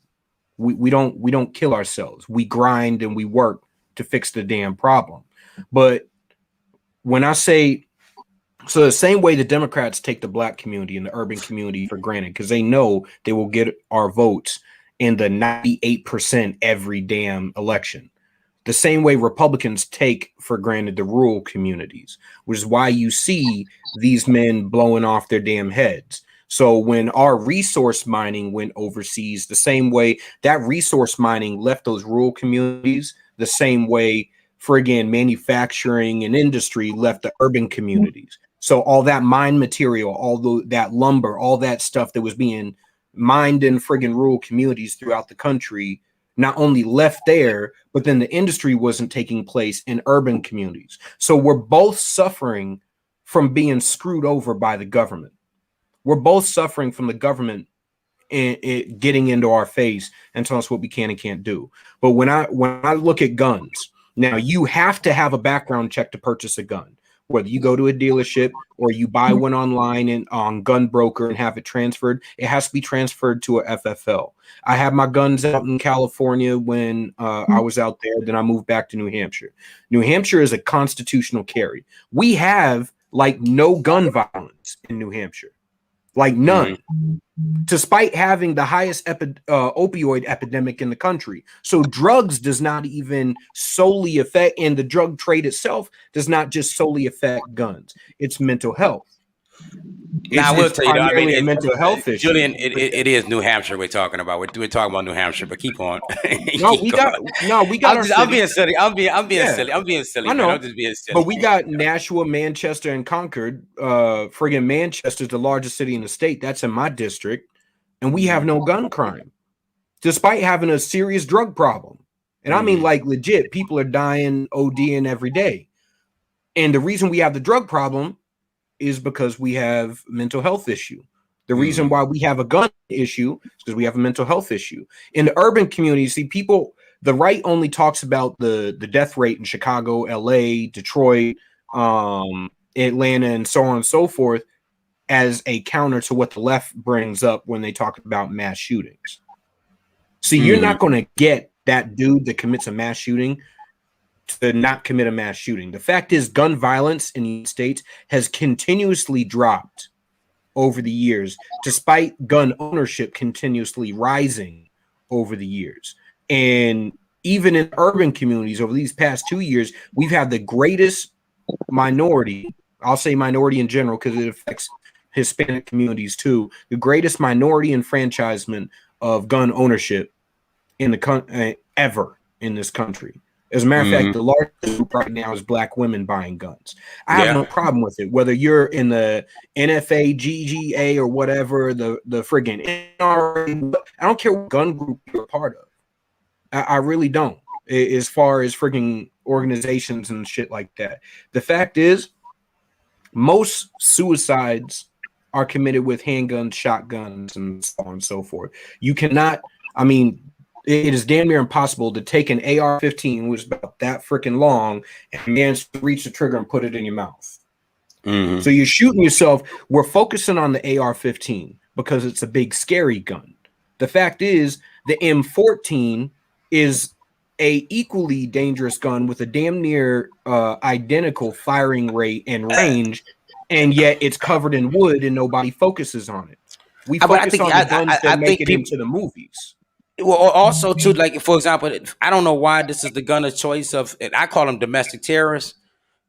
We don't kill ourselves. We grind and we work to fix the damn problem. But when I say, so the same way the Democrats take the Black community and the urban community for granted, because they know they will get our votes in the 98% every damn election. The same way Republicans take for granted the rural communities, which is why you see these men blowing off their damn heads. So when our resource mining went overseas, the same way that resource mining left those rural communities, the same way friggin' manufacturing and industry left the urban communities. So all that mine material, all that lumber, all that stuff that was being mined in friggin' rural communities throughout the country, not only left there, but then the industry wasn't taking place in urban communities. So we're both suffering from being screwed over by the government. We're both suffering from the government and getting into our face and telling us what we can and can't do. But when I look at guns, now you have to have a background check to purchase a gun. Whether you go to a dealership or you buy one online and on Gun Broker and have it transferred, it has to be transferred to a FFL. I had my guns out in California when I was out there. Then I moved back to New Hampshire. New Hampshire is a constitutional carry. We have like no gun violence in New Hampshire, like none. Despite having the highest opioid epidemic in the country. So drugs does not even solely affect, and the drug trade itself does not just solely affect guns. It's mental health. Now, I will tell you, though, I mean, a mental health issue. Julian, it is New Hampshire we're talking about. We're talking about New Hampshire, but keep on. We got. I'm being silly. I'm being silly. I'm being silly. I know. I'm just being silly. But we got Nashua, Manchester, and Concord. Friggin' Manchester's the largest city in the state. That's in my district, and we have no gun crime, despite having a serious drug problem. And I mean, like legit, people are dying, ODing every day. And the reason we have the drug problem is because we have mental health issue. The reason why we have a gun issue is because we have a mental health issue. In the urban community, see, people, the right only talks about the death rate in Chicago, LA, Detroit, Atlanta, and so on and so forth as a counter to what the left brings up when they talk about mass shootings. See, you're not going to get that dude that commits a mass shooting to not commit a mass shooting. The fact is, gun violence in the United States has continuously dropped over the years, despite gun ownership continuously rising over the years. And even in urban communities over these past 2 years, we've had the greatest minority, I'll say minority in general because it affects Hispanic communities too, the greatest minority enfranchisement of gun ownership in the ever in this country. As a matter of fact, the largest group right now is black women buying guns. I have no problem with it, whether you're in the NFA, GGA, or whatever, the friggin' NRA. I don't care what gun group you're a part of. I really don't, as far as friggin' organizations and shit like that. The fact is, most suicides are committed with handguns, shotguns, and so on and so forth. You cannot, I mean, it is damn near impossible to take an AR-15, which is about that freaking long, and manage to reach the trigger and put it in your mouth. So you're shooting yourself. We're focusing on the AR-15 because it's a big, scary gun. The fact is, the M14 is a equally dangerous gun with a damn near identical firing rate and range, and yet it's covered in wood and nobody focuses on it. We focus on the guns that make it into the movies. Well, also too, like for example, I don't know why this is the gun of choice of, and I call them domestic terrorists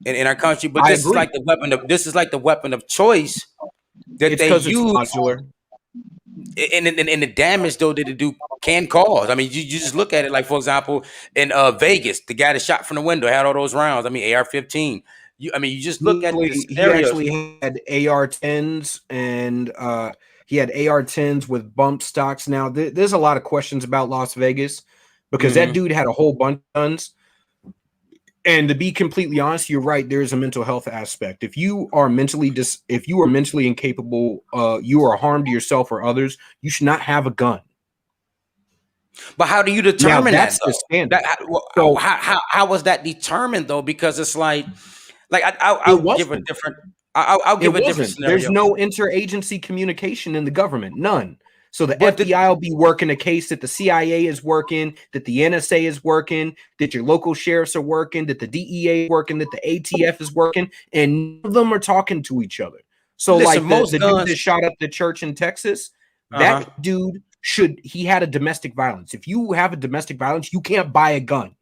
in our country, but this is like the weapon of the weapon of choice that they use. And the damage though that it do can cause. I mean, you just look at it like, for example, in Vegas, the guy that shot from the window had all those rounds. I mean, AR-15. You just look at the scenarios. He actually had AR-10s and he had AR-10s with bump stocks. Now, there's a lot of questions about Las Vegas because that dude had a whole bunch of guns. And to be completely honest, you're right. There is a mental health aspect. If you are mentally incapable, you are harm to yourself or others, you should not have a gun. But how do you determine that's that? The standard. So how was that determined though? Because it's like I'll give a different. I'll give a different scenario. There's no interagency communication in the government, none. So the FBI will be working a case that the CIA is working, that the NSA is working, that your local sheriffs are working, that the DEA is working, that the ATF is working, and none of them are talking to each other. So listen, like the dude that shot up the church in Texas, that dude he had a domestic violence. If you have a domestic violence, you can't buy a gun.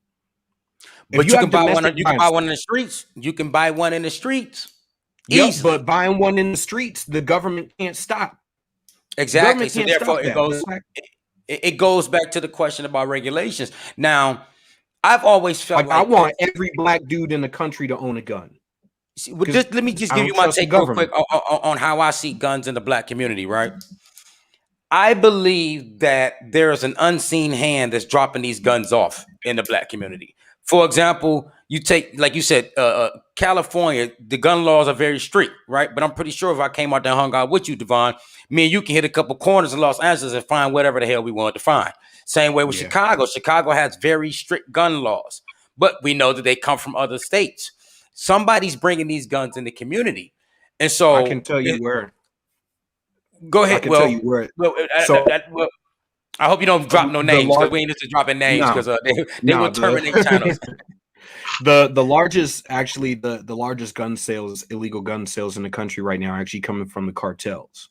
But you can buy one. You can buy one in the streets. You can buy one in the streets. Yes, but buying one in the streets, the government can't stop. Exactly. So therefore, it goes back to the question about regulations. Now, I've always felt like I want every black dude in the country to own a gun. Let me just give you my take real quick on how I see guns in the black community. Right. I believe that there is an unseen hand that's dropping these guns off in the black community. For example, you take, like you said, California, the gun laws are very strict, right? But I'm pretty sure if I came out there and hung out with you, Devon, me and you can hit a couple corners in Los Angeles and find whatever the hell we want to find. Same way with Chicago. Chicago has very strict gun laws, but we know that they come from other states. Somebody's bringing these guns in the community. And so I can tell you where. Go ahead. I can tell you where. Well, I hope you don't drop no names, because we ain't just dropping names, because they will terminate channels. The largest, actually, the largest gun sales, illegal gun sales in the country right now are actually coming from the cartels.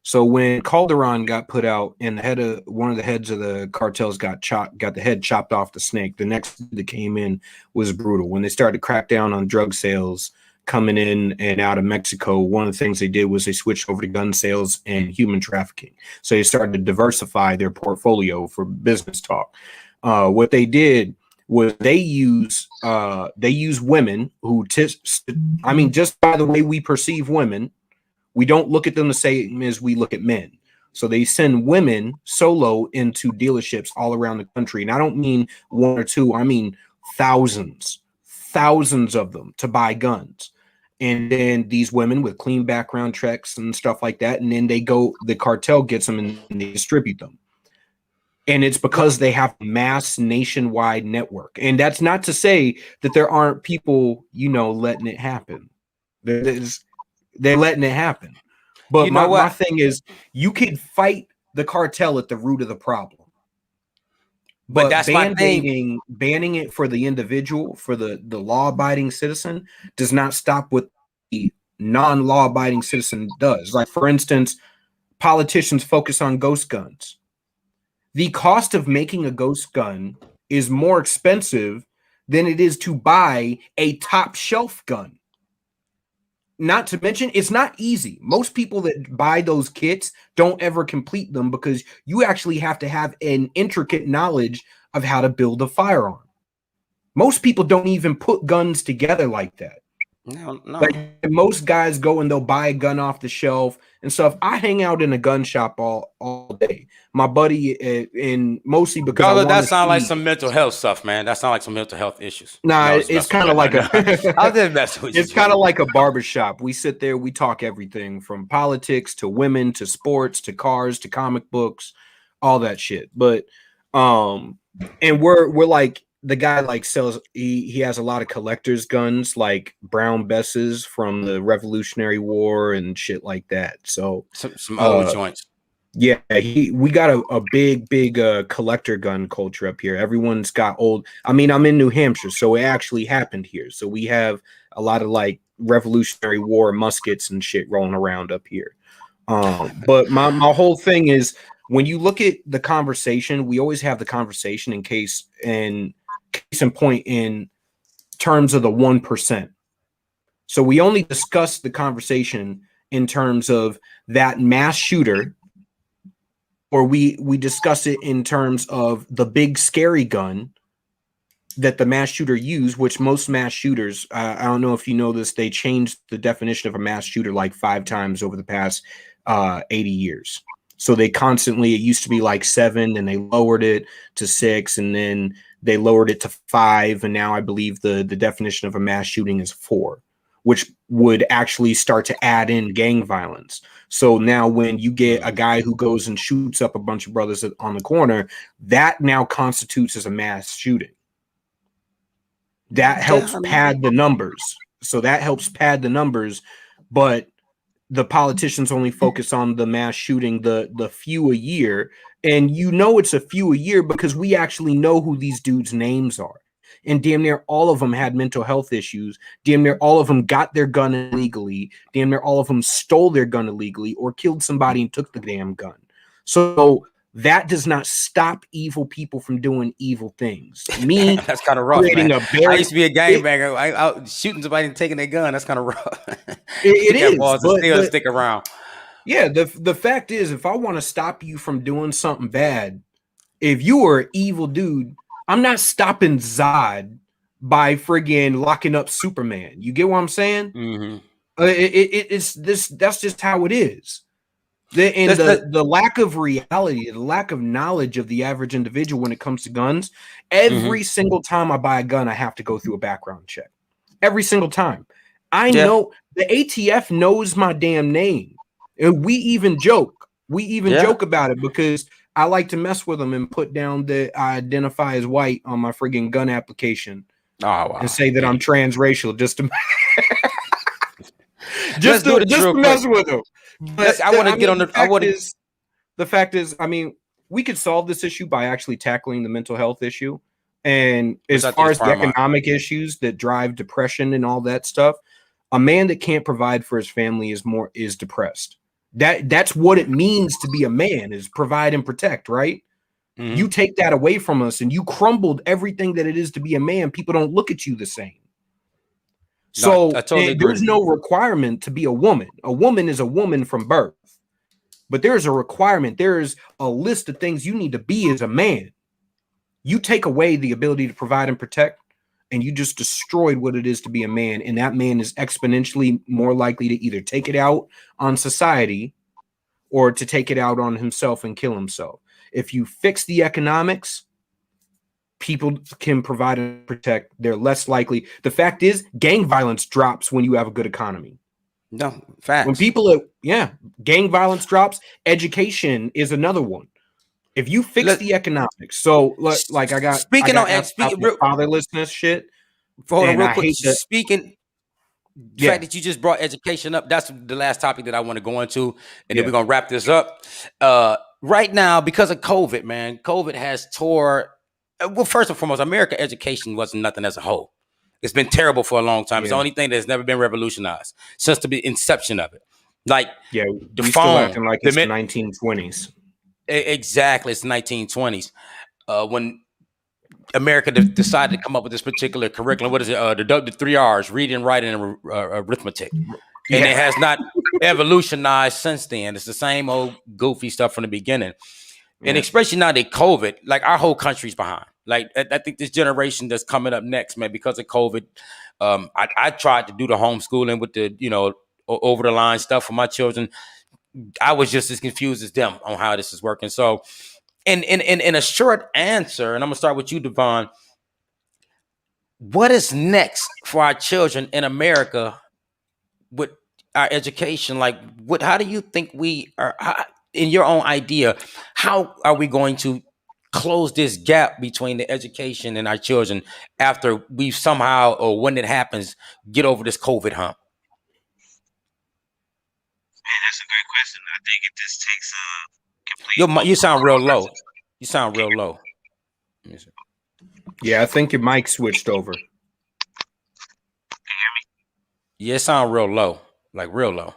So when Calderon got put out and one of the heads of the cartels got the head chopped off the snake, the next that came in was brutal. When they started to crack down on drug sales coming in and out of Mexico, one of the things they did was they switched over to gun sales and human trafficking. So they started to diversify their portfolio for business talk. What they did was they use women who, just by the way we perceive women, we don't look at them the same as we look at men. So they send women solo into dealerships all around the country. And I don't mean one or two, I mean thousands of them to buy guns. And then these women with clean background checks and stuff like that. And then the cartel gets them and they distribute them. And it's because they have mass nationwide network. And that's not to say that there aren't people, letting it happen. They're letting it happen. But my thing is, you can fight the cartel at the root of the problem. But that's banning it for the individual, for the law-abiding citizen, does not stop what the non-law-abiding citizen does. Like, for instance, politicians focus on ghost guns. The cost of making a ghost gun is more expensive than it is to buy a top-shelf gun. Not to mention, it's not easy. Most people that buy those kits don't ever complete them because you actually have to have an intricate knowledge of how to build a firearm. Most people don't even put guns together like that. No. Like, most guys go and they'll buy a gun off the shelf and stuff. I hang out in a gun shop all day. My buddy, and mostly because that sounds like some mental health stuff, man. That sounds like some mental health issues. Nah, it's kind of like it's kind of like a barbershop. We sit there, we talk everything from politics to women to sports to cars to comic books, all that shit. But and we're like, the guy like sells, he has a lot of collector's guns, like Brown Besses from the Revolutionary War and shit like that. So some old joints. Yeah, we got a big collector gun culture up here. Everyone's got old. I mean, I'm in New Hampshire, so it actually happened here. So we have a lot of like Revolutionary War muskets and shit rolling around up here. But my whole thing is, when you look at the conversation, we always have the conversation in case in point in terms of the 1%. So we only discuss the conversation in terms of that mass shooter, or we discuss it in terms of the big scary gun that the mass shooter used, which most mass shooters, I don't know if you know this, they changed the definition of a mass shooter like 5 times over the past 80 years. So they constantly, it used to be like 7, and they lowered it to 6, and then they lowered it to 5, and now I believe the definition of a mass shooting is 4, which would actually start to add in gang violence. So now when you get a guy who goes and shoots up a bunch of brothers on the corner, that now constitutes as a mass shooting. That helps pad the numbers. So that helps pad the numbers, but the politicians only focus on the mass shooting, the few a year. And it's a few a year because we actually know who these dudes' names are. And damn near all of them had mental health issues. Damn near all of them got their gun illegally. Damn near all of them stole their gun illegally or killed somebody and took the damn gun. So that does not stop evil people from doing evil things. Me, that's kind of rough, man. I used to be a gangbanger. I shooting somebody and taking their gun. That's kind of rough. It is. But stick around. Yeah, the fact is, if I want to stop you from doing something bad, if you are an evil dude, I'm not stopping Zod by friggin' locking up Superman. You get what I'm saying? Mm-hmm. It's this. That's just how it is. The lack of reality, the lack of knowledge of the average individual when it comes to guns. Every single time I buy a gun, I have to go through a background check. Every single time. I know the ATF knows my damn name. And we even joke. We even joke about it because I like to mess with them and put down that I identify as white on my friggin' gun application. And say that I'm transracial just to just to mess with them. But I want to get on the. The fact is, I mean, we could solve this issue by actually tackling the mental health issue. And as far as the economic issues that drive depression and all that stuff, a man that can't provide for his family is depressed. That's what it means to be a man, is provide and protect, right? You take that away from us and you crumbled everything that it is to be a man. People don't look at you the same. So there's no requirement to be a woman. A woman is a woman from birth. But there's a requirement. There's a list of things you need to be as a man. You take away the ability to provide and protect, and you just destroyed what it is to be a man. And that man is exponentially more likely to either take it out on society or to take it out on himself and kill himself. If you fix the economics, people can provide and protect. They're less likely. The fact is, gang violence drops when you have a good economy. No, facts. When people gang violence drops, education is another one. If you fix the economics, so like I got fatherlessness shit. Hold on, real quick. The fact that you just brought education up, that's the last topic that I want to go into, and then we're gonna wrap this up. Right now, because of COVID, man, COVID has tore. Well, first and foremost, American education wasn't nothing as a whole. It's been terrible for a long time. It's the only thing that's never been revolutionized since the inception of it. Like the phone, still acting like it's the 1920s. Exactly, it's the 1920s when America decided to come up with this particular curriculum. What is it? The 3 R's: reading, writing, and arithmetic. And it has not evolutionized since then. It's the same old goofy stuff from the beginning. And especially now that COVID, like our whole country's behind. Like I think this generation that's coming up next, man, because of COVID, I tried to do the homeschooling with the, over the line stuff for my children. I was just as confused as them on how this is working. So in a short answer, and I'm gonna start with you, Devon. What is next for our children in America with our education? Like, how do you think we are, in your own idea, how are we going to close this gap between the education and our children after we somehow, or when it happens, get over this COVID hump? Man, that's a great question. I think it just takes a complete. You sound real low. You sound real low. Yeah, I think your mic switched over. Can you hear me? Yeah, it sound real low, like real low.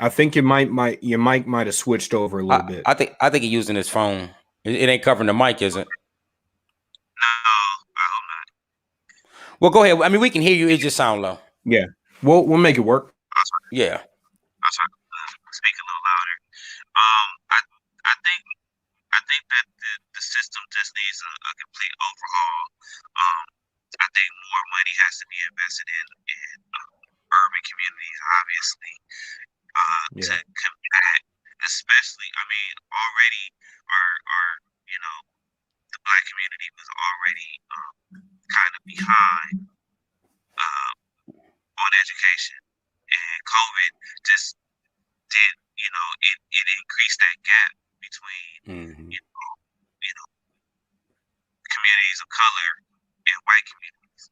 I think your mic might have switched over a little bit. I think he's using his phone. It ain't covering the mic, is it? No, I hope not. Well, go ahead. I mean, we can hear you. It just sound low. Yeah, we'll make it work. Yeah. I'll try to speak a little louder. I think that the system just needs a complete overhaul. I think more money has to be invested in urban communities, obviously, to combat, especially. I mean, already our the Black community was already kind of behind on education, and COVID just did, it increased that gap between communities of color and white communities.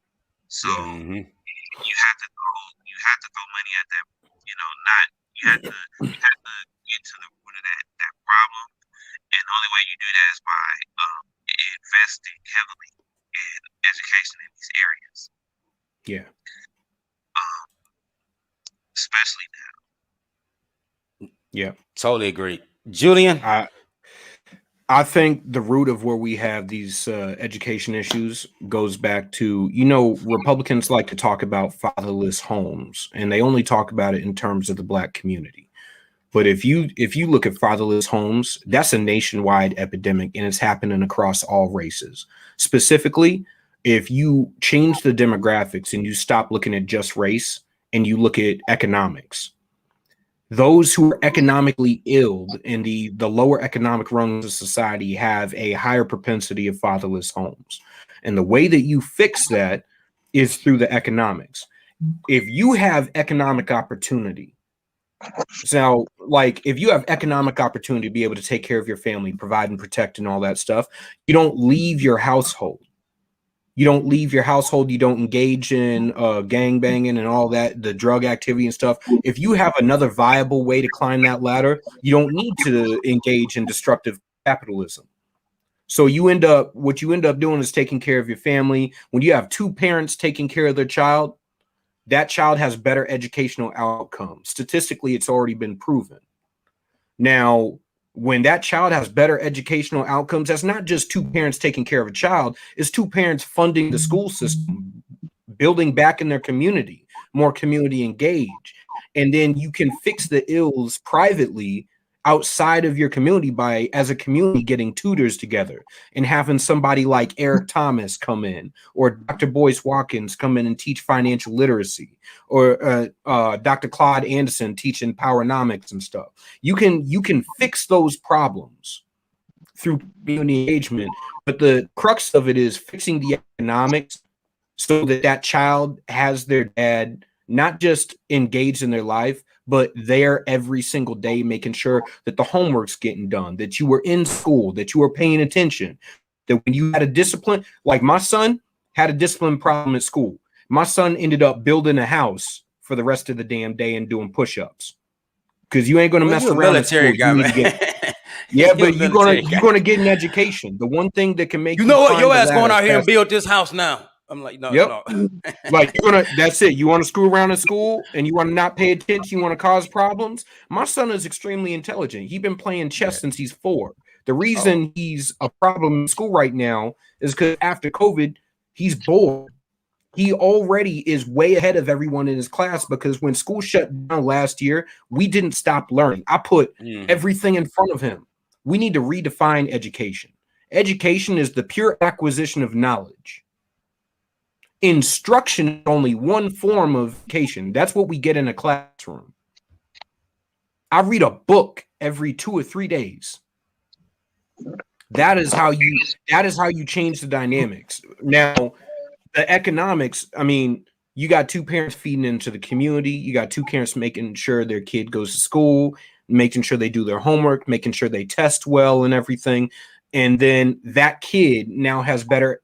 So you have to throw money at that. You have to get to the root of that problem, and the only way you do that is by investing heavily in education in these areas. Yeah. Especially now. Yeah. Totally agree. Julian? I think the root of where we have these education issues goes back to, Republicans like to talk about fatherless homes, and they only talk about it in terms of the Black community. But if you look at fatherless homes, that's a nationwide epidemic, and it's happening across all races. Specifically, if you change the demographics and you stop looking at just race and you look at economics, Those who are economically ill in the lower economic rungs of society have a higher propensity of fatherless homes. And the way that you fix that is through the economics. If you have economic opportunity, so like if you have economic opportunity to be able to take care of your family, provide and protect and all that stuff, you don't leave your household. You don't leave your household. You don't engage in gang banging and all that, the drug activity and stuff. If you have another viable way to climb that ladder, you don't need to engage in destructive capitalism. So what you end up doing is taking care of your family. When you have two parents taking care of their child, that child has better educational outcomes. Statistically, it's already been proven. Now, when that child has better educational outcomes, that's not just two parents taking care of a child, it's two parents funding the school system, building back in their community, more community engaged. And then you can fix the ills privately outside of your community by, as a community, getting tutors together and having somebody like Eric Thomas come in, or Dr. Boyce Watkins come in and teach financial literacy, or Dr. Claude Anderson teaching powernomics and stuff. You can fix those problems through community engagement, but the crux of it is fixing the economics so that that child has their dad not just engaged in their life, but there every single day, making sure that the homework's getting done, that you were in school, that you were paying attention, that when you had a discipline, like my son had a discipline problem at school. My son ended up building a house for the rest of the damn day and doing push-ups. Because you ain't going to mess around. Military guy, man. Yeah, but you're gonna get an education. The one thing that can make you know what, your ass going out here and build this house now. I'm like, no, yep. no. Like that's it. You want to screw around in school and you want to not pay attention, you want to cause problems. My son is extremely intelligent. He's been playing chess since he's 4. The reason he's a problem in school right now is because after COVID, he's bored. He already is way ahead of everyone in his class because when school shut down last year, we didn't stop learning. I put everything in front of him. We need to redefine education. Education is the pure acquisition of knowledge. Instruction is only one form of education. That's what we get in a classroom. I read a book every 2 or 3 days. That is how you change the dynamics. Now, the economics, I mean, you got two parents feeding into the community. You got two parents making sure their kid goes to school, making sure they do their homework, making sure they test well and everything. And then that kid now has better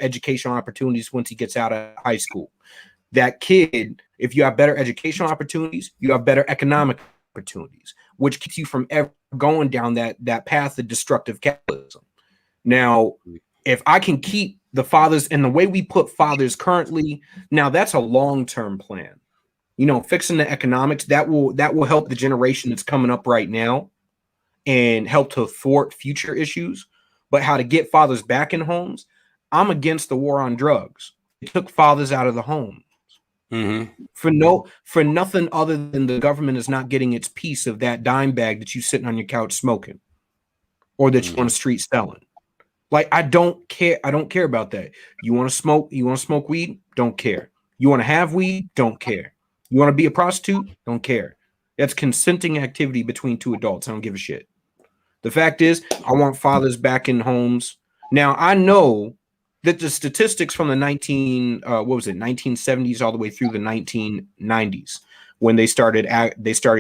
educational opportunities once he gets out of high school. That kid, if you have better educational opportunities, you have better economic opportunities, which keeps you from ever going down that path of destructive capitalism. Now, if I can keep the fathers and the way we put fathers currently, now that's a long-term plan. You know, fixing the economics, that will help the generation that's coming up right now and help to thwart future issues. But how to get fathers back in homes, I'm against the war on drugs. It took fathers out of the home. For nothing other than the government is not getting its piece of that dime bag that you sitting on your couch smoking or that you on the street selling. Like, I don't care. I don't care about that. You want to smoke? You want to smoke weed? Don't care. You want to have weed? Don't care. You want to be a prostitute? Don't care. That's consenting activity between two adults. I don't give a shit. The fact is, I want fathers back in homes. Now, I know that the statistics from the 1970s all the way through the 1990s, when they started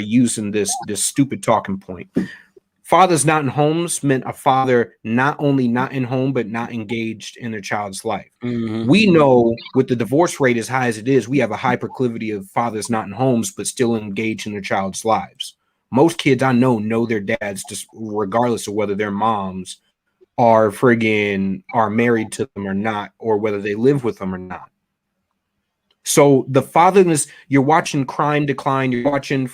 using this stupid talking point. Fathers not in homes meant a father not only not in home, but not engaged in their child's life. We know with the divorce rate as high as it is, we have a high proclivity of fathers not in homes, but still engaged in their child's lives. Most kids I know their dads, just regardless of whether their moms are married to them or not, or whether they live with them or not. So the fatherness, you're watching crime decline, you're watching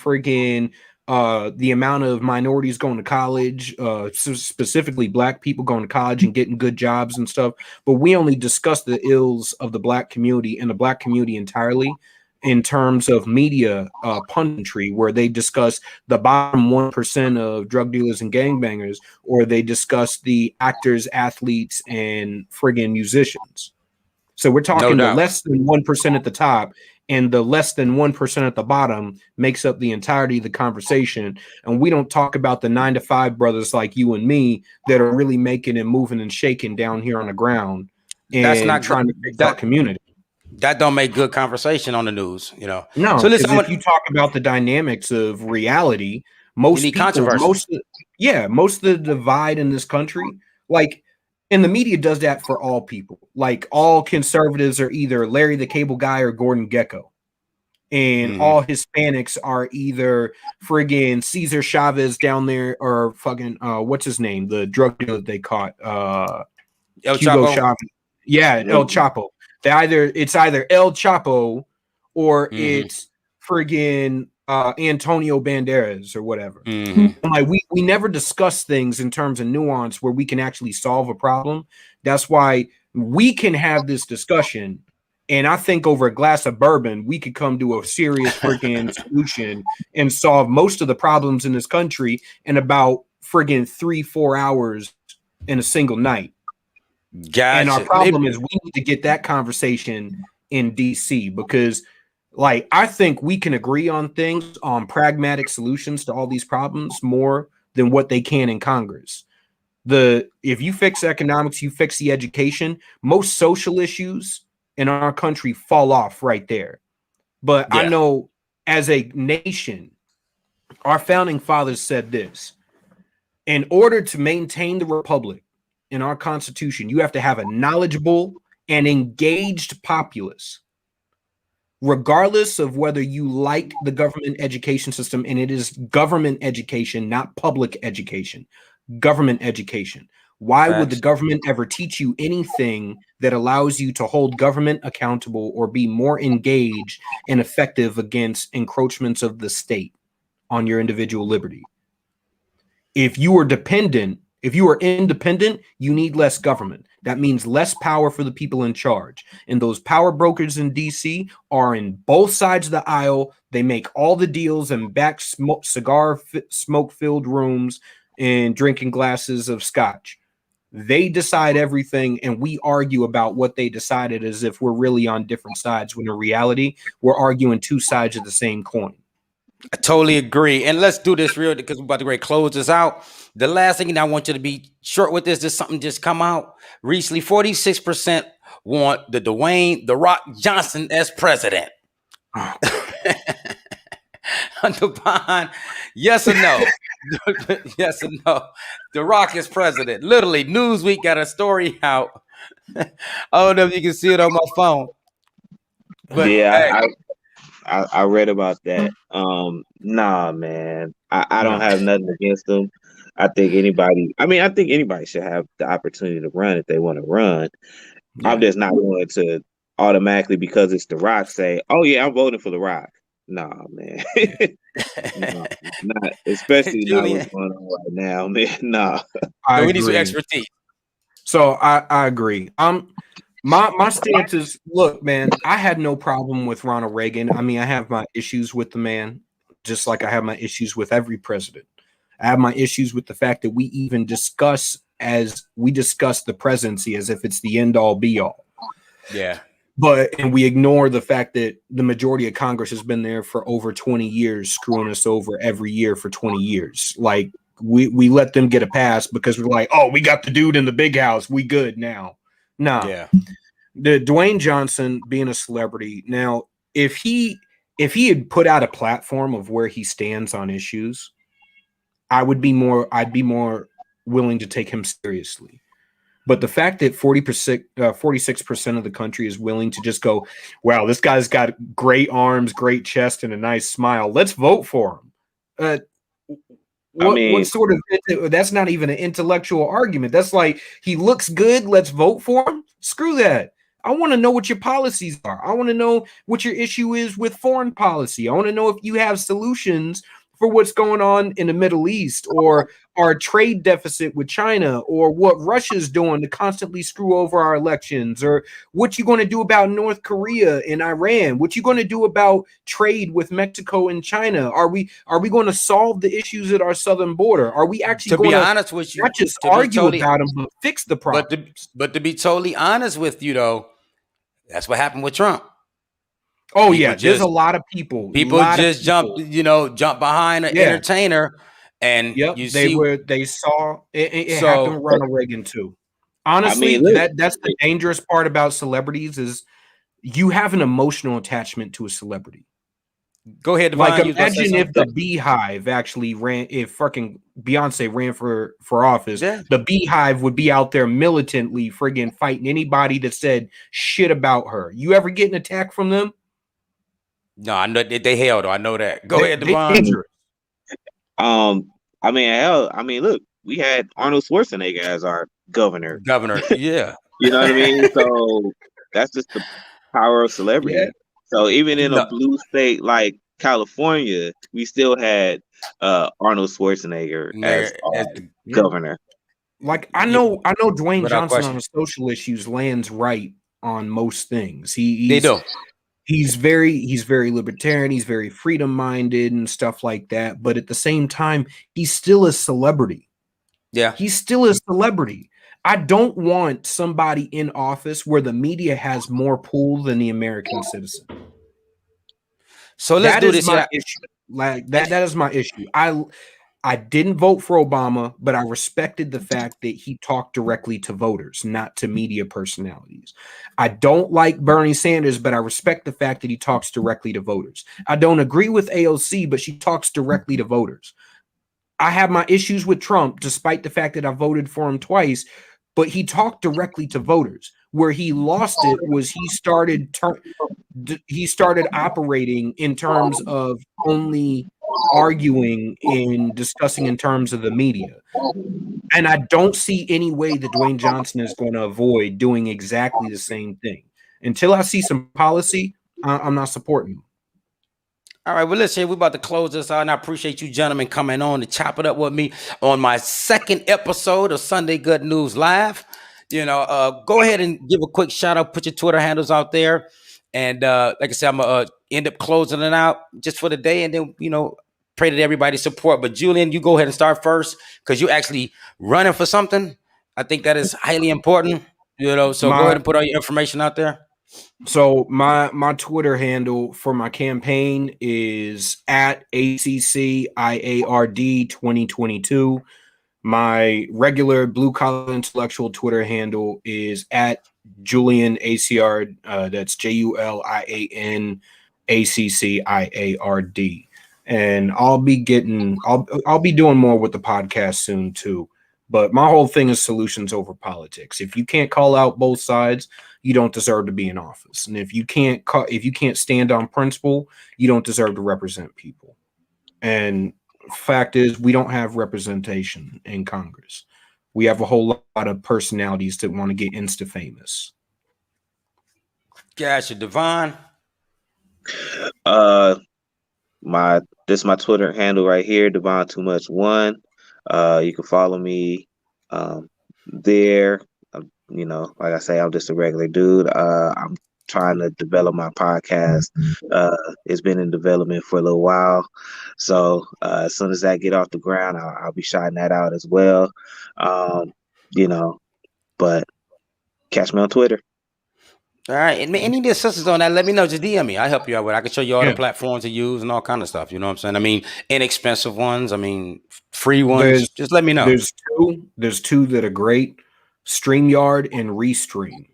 the amount of minorities going to college, specifically black people going to college and getting good jobs and stuff. But we only discuss the ills of the black community and the black community entirely in terms of media punditry, where they discuss the bottom 1% of drug dealers and gangbangers, or they discuss the actors, athletes, and friggin' musicians. So we're No talking the doubt. less than 1% at the top and the less than 1% at the bottom makes up the entirety of the conversation. And we don't talk about the 9-to-5 brothers like you and me that are really making and moving and shaking down here on the ground That's and not trying good. to fix our community. That don't make good conversation on the news, No, So listen, because if you talk about the dynamics of reality, most need people, controversy. most of the divide in this country, like, and the media does that for all people. Like, all conservatives are either Larry the Cable Guy or Gordon Gekko. And all Hispanics are either friggin' Cesar Chavez down there or fucking what's his name? The drug dealer they caught. El Hugo Chapo. Chavez. Yeah, El Chapo. It's either El Chapo or it's friggin' Antonio Banderas or whatever. Like we never discuss things in terms of nuance where we can actually solve a problem. That's why we can have this discussion. And I think over a glass of bourbon, we could come to a serious freaking solution and solve most of the problems in this country in about friggin' 3-4 hours in a single night. Gotcha. And our problem is we need to get that conversation in DC because, like, I think we can agree on things, on pragmatic solutions to all these problems more than what they can in Congress. If you fix economics, you fix the education, most social issues in our country fall off right there. But I know as a nation, our founding fathers said this: in order to maintain the republic in our Constitution, you have to have a knowledgeable and engaged populace, regardless of whether you like the government education system. And it is government education, not public education. Government education. Why would the government ever teach you anything that allows you to hold government accountable or be more engaged and effective against encroachments of the state on your individual liberty? If you are independent, you need less government. That means less power for the people in charge. And those power brokers in DC are in both sides of the aisle. They make all the deals in back smoke-filled rooms and drinking glasses of scotch. They decide everything, and we argue about what they decided as if we're really on different sides, when in reality, we're arguing two sides of the same coin. I totally agree. And let's do this real, because we're about to close this out. The last thing, and I want you to be short with this, something just come out recently. 46% want the Dwayne "The Rock" Johnson as president. Under bond, yes or no? Yes or no? The Rock is president. Literally, Newsweek got a story out. I don't know if you can see it on my phone. But yeah, hey. I read about that. Nah, man. I don't have nothing against them. I think anybody should have the opportunity to run if they want to run. Yeah. I'm just not going to automatically, because it's The Rock, say, oh yeah, I'm voting for The Rock. Nah, man. No, not, especially not what's going on right now, man. Nah. We need some expertise. So I agree. My stance is, look, man, I had no problem with Ronald Reagan. I mean, I have my issues with the man, just like I have my issues with every president. I have my issues with the fact that we even discuss the presidency as if it's the end all be all. Yeah. And we ignore the fact that the majority of Congress has been there for over 20 years, screwing us over every year for 20 years. Like, we let them get a pass because we're like, oh, we got the dude in the big house, we good now. Nah. Yeah. The Dwayne Johnson being a celebrity now, if he had put out a platform of where he stands on issues, I'd be more willing to take him seriously. But the fact that 46% of the country is willing to just go, wow, this guy's got great arms, great chest, and a nice smile, let's vote for him. What sort of, that's not even an intellectual argument. That's like, he looks good, let's vote for him. Screw that. I want to know what your policies are. I want to know what your issue is with foreign policy. I want to know if you have solutions for what's going on in the Middle East, or our trade deficit with China, or what Russia's doing to constantly screw over our elections, or what you're going to do about North Korea and Iran, what you're going to do about trade with Mexico and China. Are we going to solve the issues at our southern border? Are we actually going to, honest with you, not just argue about them, but fix the problem? But to be totally honest with you, though, That's what happened with Trump. Oh yeah, there's a lot of people. People just jump behind an entertainer, and you see. They saw it happened with Ronald Reagan too. Honestly, that's the dangerous part about celebrities is you have an emotional attachment to a celebrity. Go ahead, Devon. Like imagine if the Beehive actually ran, if fucking Beyonce ran for office, the Beehive would be out there militantly friggin' fighting anybody that said shit about her. You ever get an attack from them? No, I know they held. I know that. Go ahead, Devon. I mean, hell, look, we had Arnold Schwarzenegger as our governor. Yeah. You know what I mean? So that's just the power of celebrity. Yeah. So even in a blue state like California, we still had Arnold Schwarzenegger as the governor. Like I know Dwayne Johnson on the social issues lands right on most things. They do. He's very libertarian. He's very freedom minded and stuff like that. But at the same time, he's still a celebrity. Yeah, he's still a celebrity. I don't want somebody in office where the media has more pull than the American citizen. So let's do this. My issue. Like that is my issue. I didn't vote for Obama, but I respected the fact that he talked directly to voters, not to media personalities. I don't like Bernie Sanders, but I respect the fact that he talks directly to voters. I don't agree with AOC, but she talks directly to voters. I have my issues with Trump, despite the fact that I voted for him twice, but he talked directly to voters. Where he lost it was he started operating in terms of only arguing and discussing in terms of the media. And I don't see any way that Dwayne Johnson is going to avoid doing exactly the same thing. Until I see some policy, I'm not supporting him. All right, well, listen, we're about to close this out, and I appreciate you gentlemen coming on to chop it up with me on my second episode of Sunday Good News Live. Go ahead and give a quick shout out, put your Twitter handles out there. And like I said, I'm going to end up closing it out just for the day, and then, pray that everybody support. But Julian, you go ahead and start first because you're actually running for something. I think that is highly important, so go ahead and put all your information out there. So my Twitter handle for my campaign is at ACCIARD 2022. My regular blue collar intellectual Twitter handle is at Julian ACR. That's JULIAN ACCIARD. And I'll be doing more with the podcast soon too. But my whole thing is solutions over politics. If you can't call out both sides, you don't deserve to be in office. And if you can't stand on principle, you don't deserve to represent people. And fact is, we don't have representation in Congress. We have a whole lot of personalities that want to get insta famous. Gotcha, Devon. This is my Twitter handle right here, Devon Too Much One. You can follow me there. Like I say, I'm just a regular dude. I'm trying to develop my podcast. It's been in development for a little while. So as soon as I get off the ground, I'll be shouting that out as well. But catch me on Twitter. All right. And any assistance on that, let me know. Just DM me. I'll help you out with it. I can show you all the platforms to use and all kind of stuff. You know what I'm saying? I mean, inexpensive ones. I mean, free ones. Just let me know. There's two that are great. StreamYard and Restream.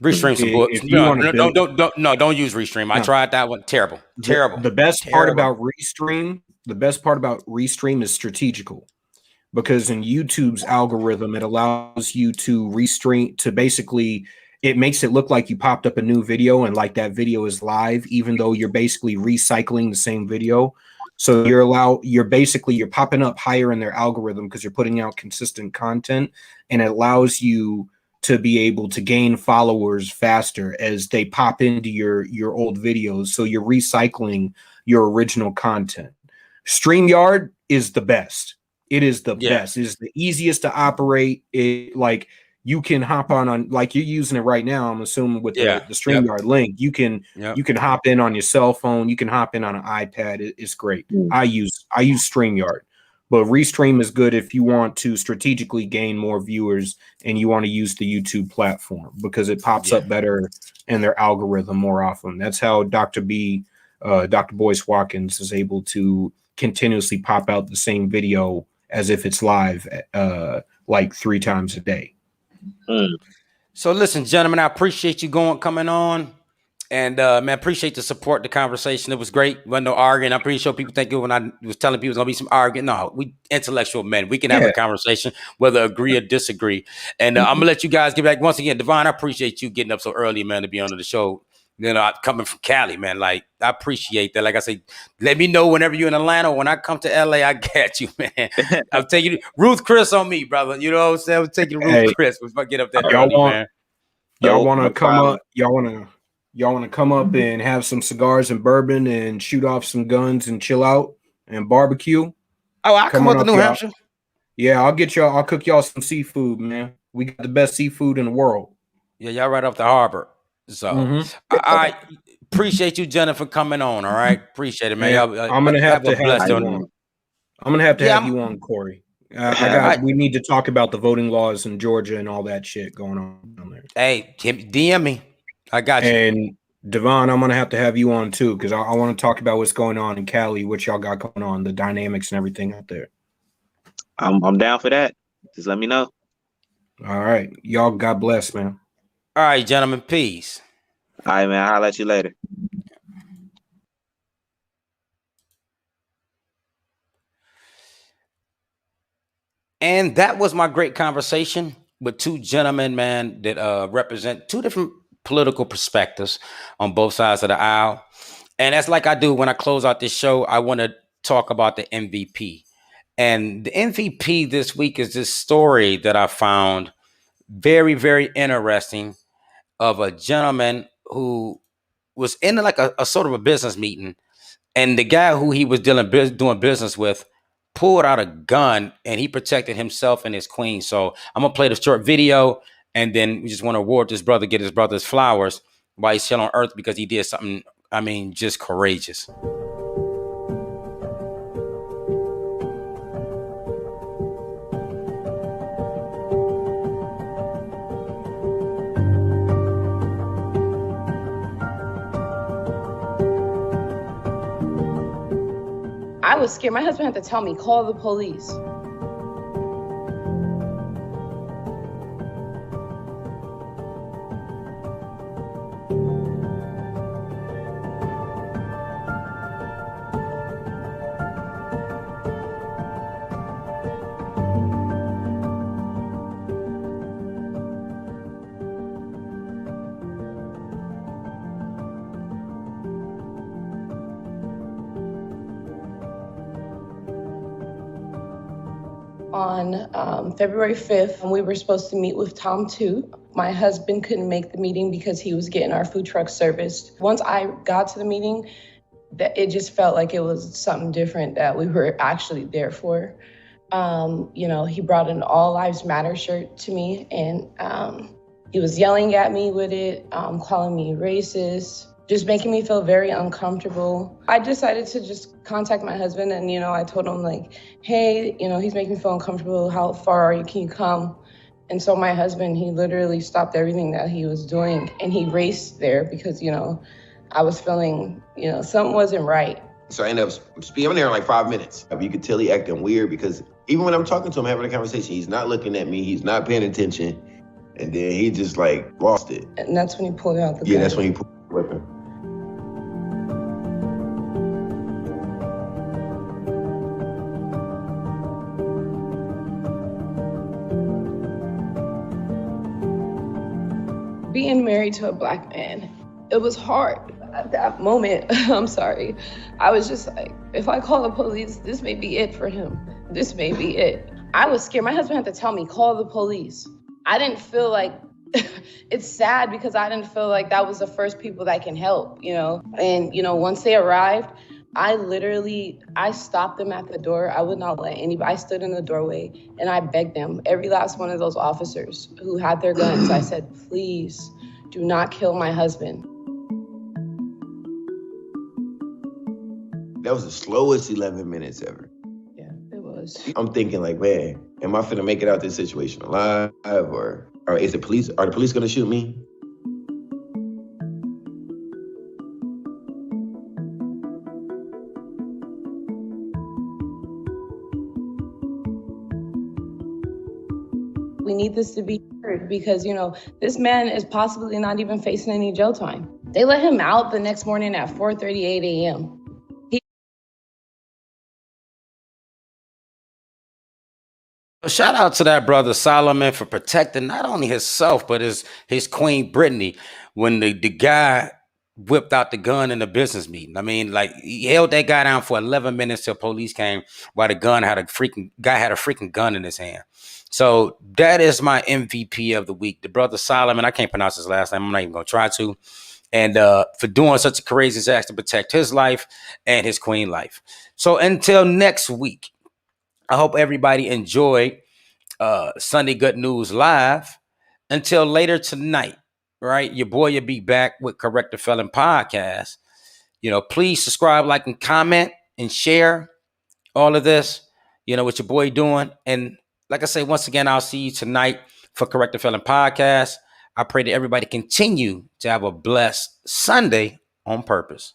Restream some books. Don't use Restream. I tried that one. Terrible. The best part about Restream is strategical. Because in YouTube's algorithm, it allows you to restream to basically, it makes it look like you popped up a new video and like that video is live, even though you're basically recycling the same video. So you're popping up higher in their algorithm because you're putting out consistent content, and it allows you to be able to gain followers faster as they pop into your old videos. So you're recycling your original content. StreamYard is the best. It is the best. It is the easiest to operate. You can hop on like you're using it right now. I'm assuming with the StreamYard link, you can hop in on your cell phone. You can hop in on an iPad. It's great. I use StreamYard, But Restream is good if you want to strategically gain more viewers and you want to use the YouTube platform because it pops up better in their algorithm more often. That's how Dr. Boyce Watkins is able to continuously pop out the same video as if it's live like 3 times a day. So listen, gentlemen, I appreciate you coming on. And man, appreciate the support, the conversation. It was great. Wasn't no arguing. I'm pretty sure people think when I was telling people it's gonna be some arguing. No, we intellectual men. We can have a conversation, whether agree or disagree. And I'm gonna let you guys get back once again. Devon, I appreciate you getting up so early, man, to be on the show. You know, coming from Cali, man. Like, I appreciate that. Like I say, let me know whenever you're in Atlanta. When I come to LA, I got you, man. I'm taking Ruth Chris on me, brother. You know what I'm saying? I'm taking Ruth Chris if I get up that early, man. Y'all want to come up? Y'all want to come up and have some cigars and bourbon and shoot off some guns and chill out and barbecue? Oh, I'll come up to New Hampshire. Yeah, I'll cook y'all some seafood, man. We got the best seafood in the world. Yeah, y'all right off the harbor. So I appreciate you, Jennifer, coming on. All right. Appreciate it, man. I'm gonna have to have you on. I'm gonna have to have you on, Corey. We need to talk about the voting laws in Georgia and all that shit going on down there. Hey, DM me. I got you. And Devon, I'm gonna have to have you on too, because I want to talk about what's going on in Cali, what y'all got going on, the dynamics and everything out there. I'm down for that. Just let me know. All right. Y'all, God bless, man. All right, gentlemen. Peace. All right, man. I'll let you later. And that was my great conversation with 2 gentlemen, man, that represent 2 different political perspectives on both sides of the aisle. And that's like I do when I close out this show. I want to talk about the MVP. And the MVP this week is this story that I found very, very interesting of a gentleman who was in like a sort of a business meeting. And the guy who he was doing business with pulled out a gun and he protected himself and his queen. So I'm going to play the short video. And then we just want to award this brother, get his brother's flowers while he's still on earth because he did something, I mean, just courageous. I was scared. My husband had to tell me, call the police. On February 5th, we were supposed to meet with Tom too. My husband couldn't make the meeting because he was getting our food truck serviced. Once I got to the meeting, it just felt like it was something different that we were actually there for. You know, he brought an All Lives Matter shirt to me, and he was yelling at me with it, calling me racist, just making me feel very uncomfortable. I decided to just contact my husband, and, you know, I told him, like, hey, you know, he's making me feel uncomfortable. How far are you? Can you come? And so my husband, he literally stopped everything that he was doing, and he raced there because, you know, I was feeling, you know, something wasn't right. So I ended up being there in like 5 minutes. You could tell he acting weird because even when I'm talking to him, having a conversation, he's not looking at me, he's not paying attention. And then he just like lost it. And that's when he pulled out the gun. Yeah, that's when he pulled the weapon. Being married to a Black man, it was hard at that moment. I'm sorry. I was just like, if I call the police, this may be it for him. This may be it. I was scared. My husband had to tell me, call the police. I didn't feel like, it's sad because I didn't feel like that was the first people that can help, you know? And, you know, once they arrived, I stopped them at the door. I would not let anybody, I stood in the doorway and I begged them, every last one of those officers who had their guns, I said, please do not kill my husband. That was the slowest 11 minutes ever. Yeah, it was. us. I'm thinking like, man, am I finna make it out this situation alive, or is the police? Are the police gonna shoot me? We need this to be heard because, this man is possibly not even facing any jail time. They let him out the next morning at 4:38 a.m. Shout out to that brother Solomon for protecting not only himself, but his queen Brittany when the guy whipped out the gun in the business meeting. I mean, like, he held that guy down for 11 minutes till police came while the guy had a freaking gun in his hand. So that is my MVP of the week. The brother Solomon, I can't pronounce his last name. I'm not even going to try to. And for doing such a courageous act to protect his life and his queen life. So until next week, I hope everybody enjoyed Sunday Good News Live. Until later tonight, right? Your boy will be back with Correct the Felon Podcast. Please subscribe, like, and comment and share all of this, what your boy doing. And like I say, once again, I'll see you tonight for Correct the Felon Podcast. I pray that everybody continue to have a blessed Sunday on purpose.